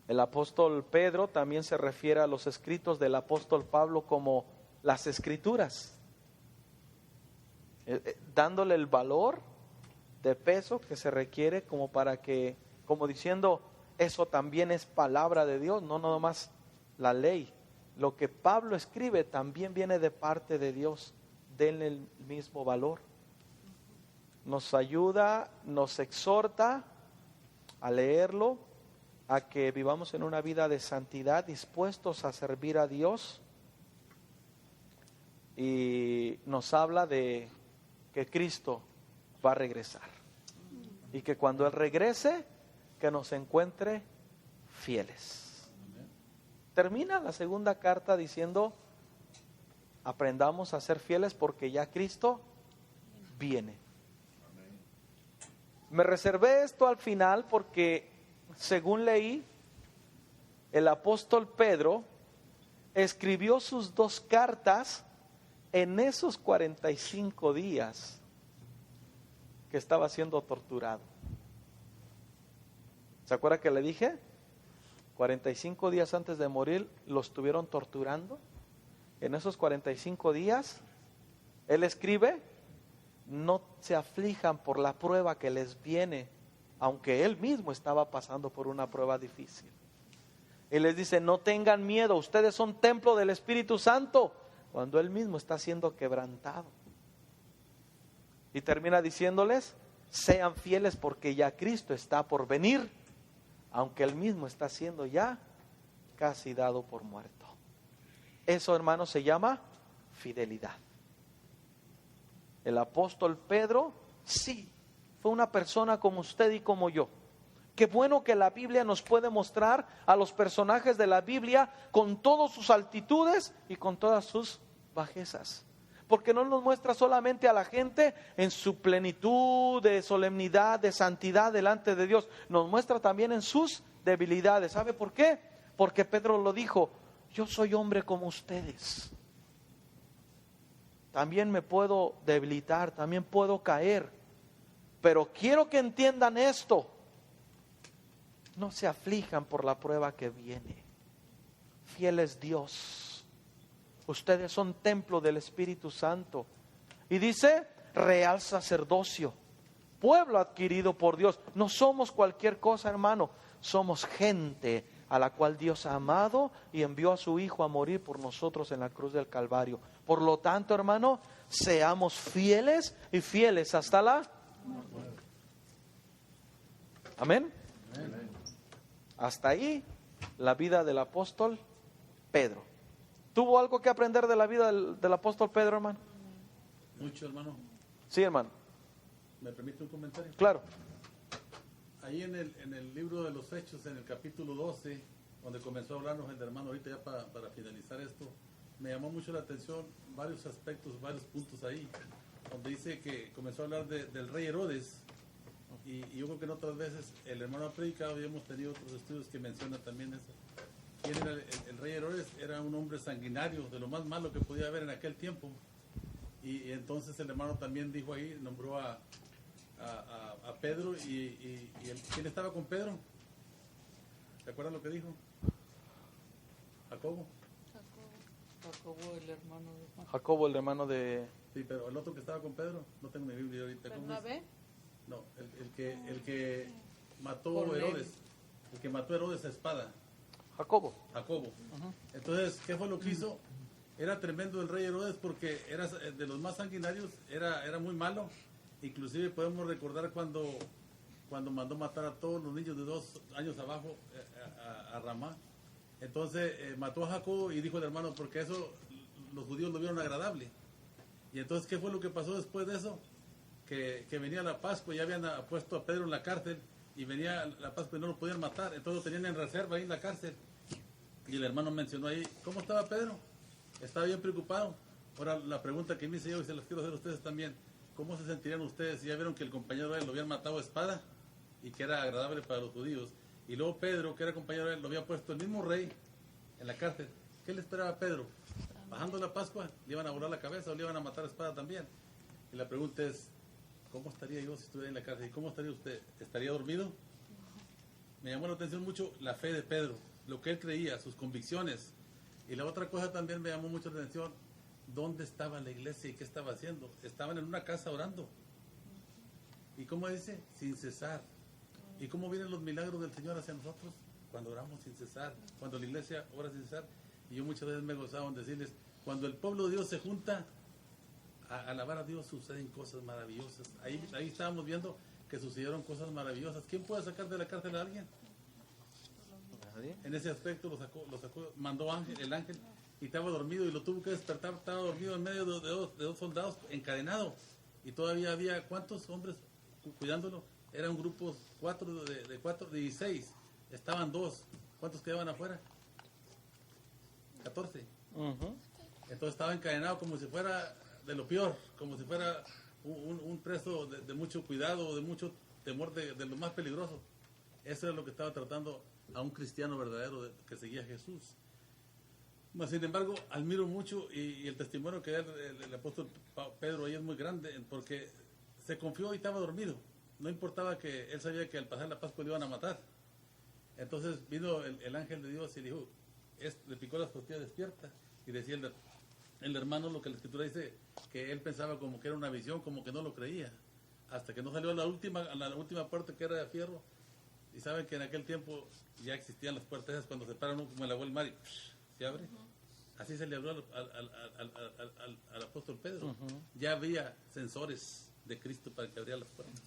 El apóstol Pedro también se refiere a los escritos del apóstol Pablo como las escrituras, dándole el valor de peso que se requiere como para que, como diciendo, eso también es palabra de Dios, no nada más la ley. Lo que Pablo escribe también viene de parte de Dios. Denle el mismo valor. Nos ayuda, nos exhorta a leerlo, a que vivamos en una vida de santidad, dispuestos a servir a Dios. Y nos habla de que Cristo va a regresar. Y que cuando Él regrese, que nos encuentre fieles. Termina la segunda carta diciendo: aprendamos a ser fieles porque ya Cristo viene. Me reservé esto al final porque, según leí, el apóstol Pedro escribió sus 2 cartas en esos 45 días que estaba siendo torturado. ¿Se acuerda que le dije? 45 días antes de morir lo estuvieron torturando. En esos 45 días, él escribe: no se aflijan por la prueba que les viene, aunque él mismo estaba pasando por una prueba difícil. Él les dice: no tengan miedo, ustedes son templo del Espíritu Santo, cuando él mismo está siendo quebrantado. Y termina diciéndoles: sean fieles porque ya Cristo está por venir, aunque él mismo está siendo ya casi dado por muerto. Eso, hermanos, se llama fidelidad. El apóstol Pedro, sí, fue una persona como usted y como yo. Qué bueno que la Biblia nos puede mostrar a los personajes de la Biblia con todas sus altitudes y con todas sus bajezas. Porque no nos muestra solamente a la gente en su plenitud de solemnidad, de santidad delante de Dios. Nos muestra también en sus debilidades. ¿Sabe por qué? Porque Pedro lo dijo: yo soy hombre como ustedes. También me puedo debilitar, también puedo caer. Pero quiero que entiendan esto: no se aflijan por la prueba que viene. Fiel es Dios. Ustedes son templo del Espíritu Santo. Y dice: real sacerdocio, pueblo adquirido por Dios. No somos cualquier cosa, hermano. Somos gente a la cual Dios ha amado y envió a su Hijo a morir por nosotros en la cruz del Calvario. Por lo tanto, hermano, seamos fieles y fieles hasta la muerte. Amén. Amén. Hasta ahí la vida del apóstol Pedro. ¿Tuvo algo que aprender de la vida del apóstol Pedro, hermano? Mucho, hermano. Sí, hermano. ¿Me permite un comentario? Claro. Ahí en el libro de los Hechos, en el capítulo 12, donde comenzó a hablarnos el hermano ahorita ya para finalizar esto, me llamó mucho la atención varios aspectos, varios puntos ahí. donde dice que comenzó a hablar del rey Herodes. Y yo creo que en otras veces el hermano ha predicado y hemos tenido otros estudios que mencionan también eso. ¿Quién era el rey Herodes? Era un hombre sanguinario, de lo más malo que podía haber en aquel tiempo. Y entonces el hermano también dijo ahí, nombró a Pedro ¿quién estaba con Pedro? ¿Se acuerdan lo que dijo? Jacobo. Jacobo, el hermano de Juan. Jacobo, el hermano de... Sí, pero el otro que estaba con Pedro, no tengo mi Biblia ahorita. ¿Bernabé? No, el que mató a Cornelio. Herodes. El que mató a Herodes a espada. Jacobo. Entonces, ¿qué fue lo que hizo? Era tremendo el rey Herodes porque era de los más sanguinarios, era muy malo. Inclusive podemos recordar cuando mandó matar a todos los niños de 2 años abajo a Ramá. Entonces mató a Jacobo y dijo el hermano, porque eso los judíos lo vieron agradable. Y entonces, ¿qué fue lo que pasó después de eso? Que venía la Pascua y ya habían puesto a Pedro en la cárcel y venía la Pascua y no lo podían matar. Entonces lo tenían en reserva ahí en la cárcel. Y el hermano mencionó ahí, ¿cómo estaba Pedro? Estaba bien preocupado. Ahora la pregunta que me hice yo y se las quiero hacer a ustedes también. ¿Cómo se sentirían ustedes si ya vieron que el compañero de él lo habían matado a espada y que era agradable para los judíos? Y luego Pedro, que era compañero de él, lo había puesto el mismo rey en la cárcel. ¿Qué le esperaba a Pedro? Bajando la Pascua, le iban a volar la cabeza o le iban a matar a espada también. Y la pregunta es, ¿cómo estaría yo si estuviera en la cárcel? ¿Y cómo estaría usted? ¿Estaría dormido? Me llamó la atención mucho la fe de Pedro, lo que él creía, sus convicciones. Y la otra cosa también me llamó mucho la atención, ¿dónde estaba la iglesia y qué estaba haciendo? Estaban en una casa orando. ¿Y cómo dice? Sin cesar. ¿Y cómo vienen los milagros del Señor hacia nosotros? Cuando oramos sin cesar, cuando la iglesia ora sin cesar. Y yo muchas veces me he gozado en decirles, cuando el pueblo de Dios se junta a alabar a Dios, suceden cosas maravillosas. Ahí estábamos viendo que sucedieron cosas maravillosas. ¿Quién puede sacar de la cárcel a alguien? ¿Nadie? En ese aspecto lo sacó, mandó el ángel y estaba dormido y lo tuvo que despertar. Estaba dormido en medio de dos soldados encadenado. Y todavía había, ¿cuántos hombres cuidándolo? Era un grupo de 16. Estaban 2. ¿Cuántos quedaban afuera? 14. Entonces estaba encadenado como si fuera de lo peor, como si fuera un preso de mucho cuidado, de mucho temor, de lo más peligroso. Eso es lo que estaba tratando a un cristiano verdadero que seguía a Jesús. Sin embargo, admiro mucho y el testimonio que da el apóstol Pedro ahí es muy grande, porque se confió y estaba dormido. No importaba que él sabía que al pasar la Pascua le iban a matar. Entonces vino el ángel de Dios y le dijo, le picó las costillas, despierta. Y decía el hermano lo que la escritura dice, que él pensaba como que era una visión, como que no lo creía. Hasta que no salió a la última puerta que era de fierro. Y saben que en aquel tiempo ya existían las puertas esas cuando se paran como el agua del mar y se abre. Así se le habló al apóstol Pedro. Ya había sensores de Cristo para que abriera las puertas.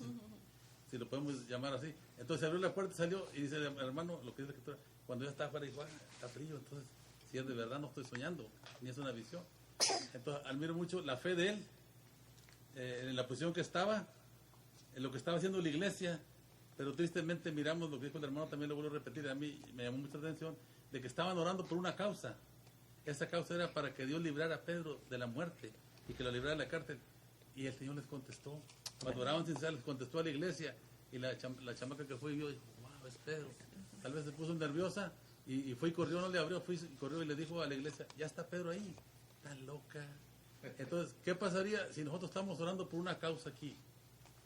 Si lo podemos llamar así. Entonces abrió la puerta, salió y dice el hermano, lo que dice la escritura, cuando ya estaba afuera dijo, está frío, entonces si es de verdad no estoy soñando, ni es una visión. Entonces admiro mucho la fe de él, en la posición que estaba, en lo que estaba haciendo la iglesia, pero tristemente miramos lo que dijo el hermano, también lo vuelvo a repetir, a mí me llamó mucha atención, de que estaban orando por una causa. Esa causa era para que Dios librara a Pedro de la muerte y que lo librara de la cárcel. Y el Señor les contestó. Cuando oraban sin cesar, les contestó a la iglesia. Y la chamaca que fue y vio, dijo, wow, es Pedro. Tal vez se puso nerviosa y fue y corrió, no le abrió, fue y corrió y le dijo a la iglesia, ya está Pedro ahí. Está loca. Entonces, ¿qué pasaría si nosotros estamos orando por una causa aquí?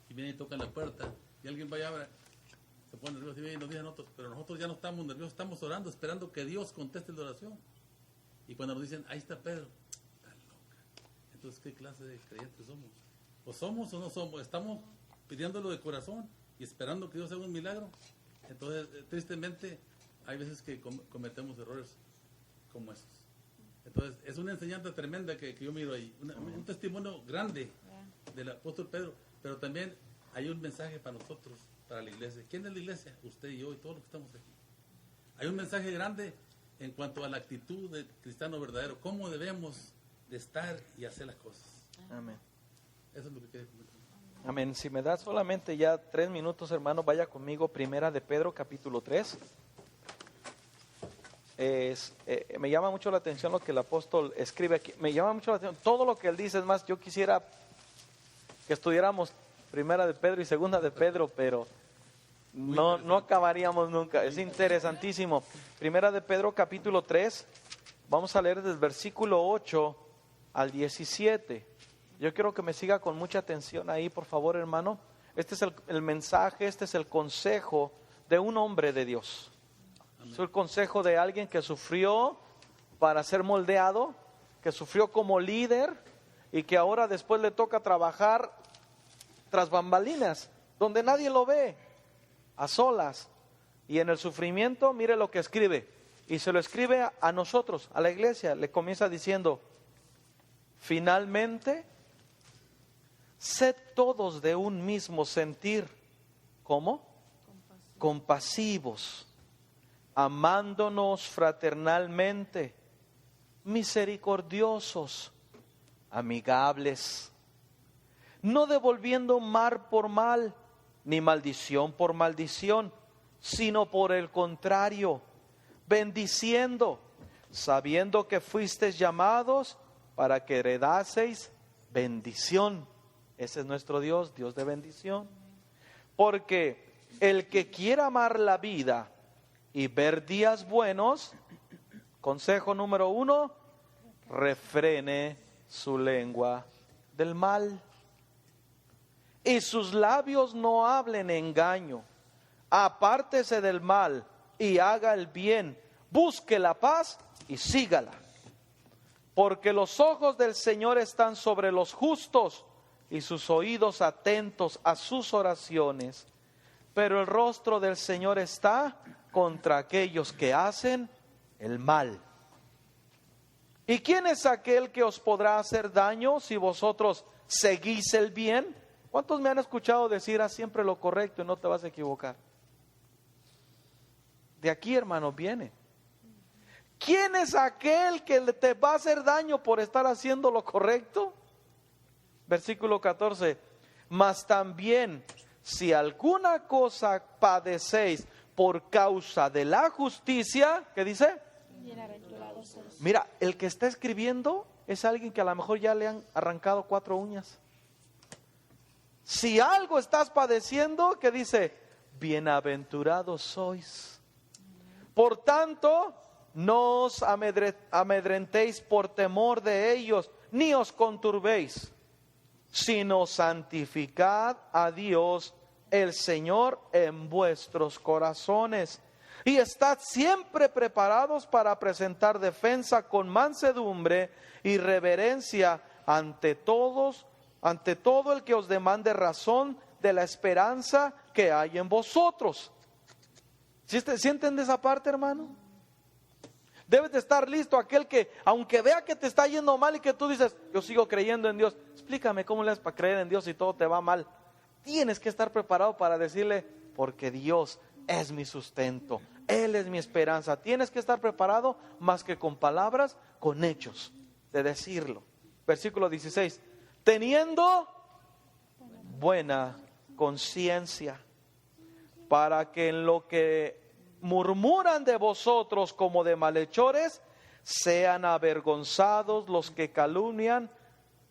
Y vienen y tocan la puerta y alguien vaya a abrir, se pone nervioso y viene y nos dicen nosotros, pero nosotros ya no estamos nerviosos, estamos orando, esperando que Dios conteste la oración. Y cuando nos dicen, ahí está Pedro, está loca. Entonces, ¿qué clase de creyentes somos? ¿O somos o no somos? Estamos pidiéndolo de corazón y esperando que Dios haga un milagro. Entonces, tristemente, hay veces que cometemos errores como esos. Entonces, es una enseñanza tremenda que yo miro ahí. Un testimonio grande del apóstol Pedro, pero también hay un mensaje para nosotros, para la iglesia. ¿Quién es la iglesia? Usted y yo y todos los que estamos aquí. Hay un mensaje grande en cuanto a la actitud del cristiano verdadero, cómo debemos de estar y hacer las cosas. Amén. Eso es lo que quería comentar. Amén. Si me da solamente ya 3 minutos, hermano, vaya conmigo, Primera de Pedro, capítulo 3. Me llama mucho la atención lo que el apóstol escribe aquí. Me llama mucho la atención todo lo que él dice. Es más, yo quisiera que estudiáramos Primera de Pedro y Segunda de Pedro, pero no acabaríamos nunca. Es interesantísimo. Primera de Pedro capítulo 3, vamos a leer desde el versículo 8 al 17. Yo quiero que me siga con mucha atención ahí, por favor, hermano. Este es el mensaje, este es el consejo de un hombre de Dios. Es el consejo de alguien que sufrió para ser moldeado, que sufrió como líder y que ahora después le toca trabajar tras bambalinas, donde nadie lo ve, a solas. Y en el sufrimiento, mire lo que escribe. Y se lo escribe a nosotros, a la iglesia. Le comienza diciendo: finalmente, sed todos de un mismo sentir. ¿Cómo? Compasivos, amándonos fraternalmente, misericordiosos, amigables, no devolviendo mal por mal, ni maldición por maldición, sino por el contrario, bendiciendo, sabiendo que fuisteis llamados para que heredaseis bendición. Ese es nuestro Dios, Dios de bendición. Porque el que quiera amar la vida y ver días buenos, consejo número 1, refrene su lengua del mal. Y sus labios no hablen engaño. Apártese del mal y haga el bien. Busque la paz y sígala. Porque los ojos del Señor están sobre los justos y sus oídos atentos a sus oraciones. Pero el rostro del Señor está contra aquellos que hacen el mal. ¿Y quién es aquel que os podrá hacer daño si vosotros seguís el bien? ¿Cuántos me han escuchado decir: haz siempre lo correcto y no te vas a equivocar? De aquí, hermano, viene. ¿Quién es aquel que te va a hacer daño por estar haciendo lo correcto? Versículo 14. Mas también, si alguna cosa padecéis por causa de la justicia, ¿qué dice? Bienaventurados sois. Mira, el que está escribiendo es alguien que a lo mejor ya le han arrancado 4 uñas. Si algo estás padeciendo, ¿qué dice? Bienaventurados sois. Por tanto, no os amedrentéis por temor de ellos, ni os conturbéis, sino santificad a Dios el Señor en vuestros corazones. Y estad siempre preparados para presentar defensa con mansedumbre y reverencia ante todo el que os demande razón de la esperanza que hay en vosotros. ¿Sí entiende esa parte, hermano? Debes de estar listo aquel que, aunque vea que te está yendo mal y que tú dices: yo sigo creyendo en Dios. Explícame cómo le haces para creer en Dios si todo te va mal. Tienes que estar preparado para decirle: porque Dios es mi sustento, Él es mi esperanza. Tienes que estar preparado más que con palabras, con hechos, de decirlo. Versículo 16. Teniendo buena conciencia, para que en lo que murmuran de vosotros como de malhechores, sean avergonzados los que calumnian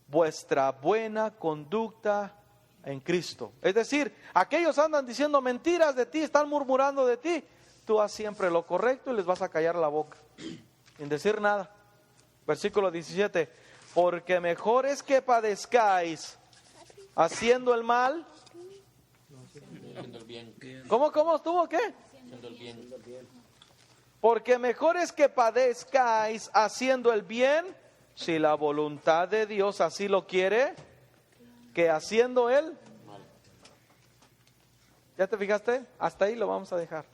vuestra buena conducta en Cristo. Es decir, aquellos andan diciendo mentiras de ti, están murmurando de ti. Tú haz siempre lo correcto y les vas a callar la boca, sin decir nada. Versículo 17. Porque mejor es que padezcáis haciendo el mal. Haciendo el bien. ¿Cómo estuvo? ¿Qué? Haciendo el bien. Porque mejor es que padezcáis haciendo el bien, si la voluntad de Dios así lo quiere, que haciendo él. ¿Ya te fijaste? Hasta ahí lo vamos a dejar.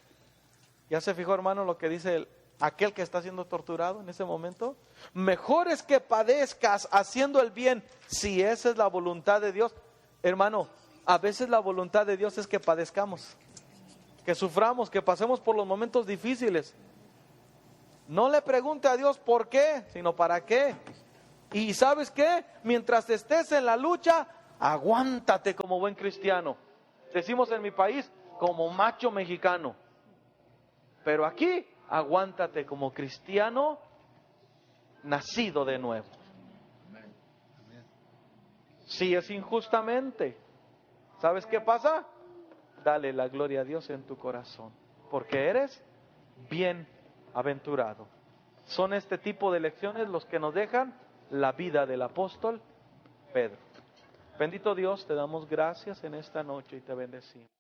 ¿Ya se fijó, hermano, lo que dice aquel que está siendo torturado en ese momento? Mejor es que padezcas haciendo el bien, si esa es la voluntad de Dios. Hermano, a veces la voluntad de Dios es que padezcamos, que suframos, que pasemos por los momentos difíciles. No le pregunte a Dios por qué, sino para qué. Y ¿sabes qué? Mientras estés en la lucha, aguántate como buen cristiano. Decimos en mi país, como macho mexicano. Pero aquí, aguántate como cristiano nacido de nuevo. Si es injustamente, ¿sabes qué pasa? Dale la gloria a Dios en tu corazón, porque eres bienaventurado. Son este tipo de lecciones los que nos dejan la vida del apóstol Pedro. Bendito Dios, te damos gracias en esta noche y te bendecimos.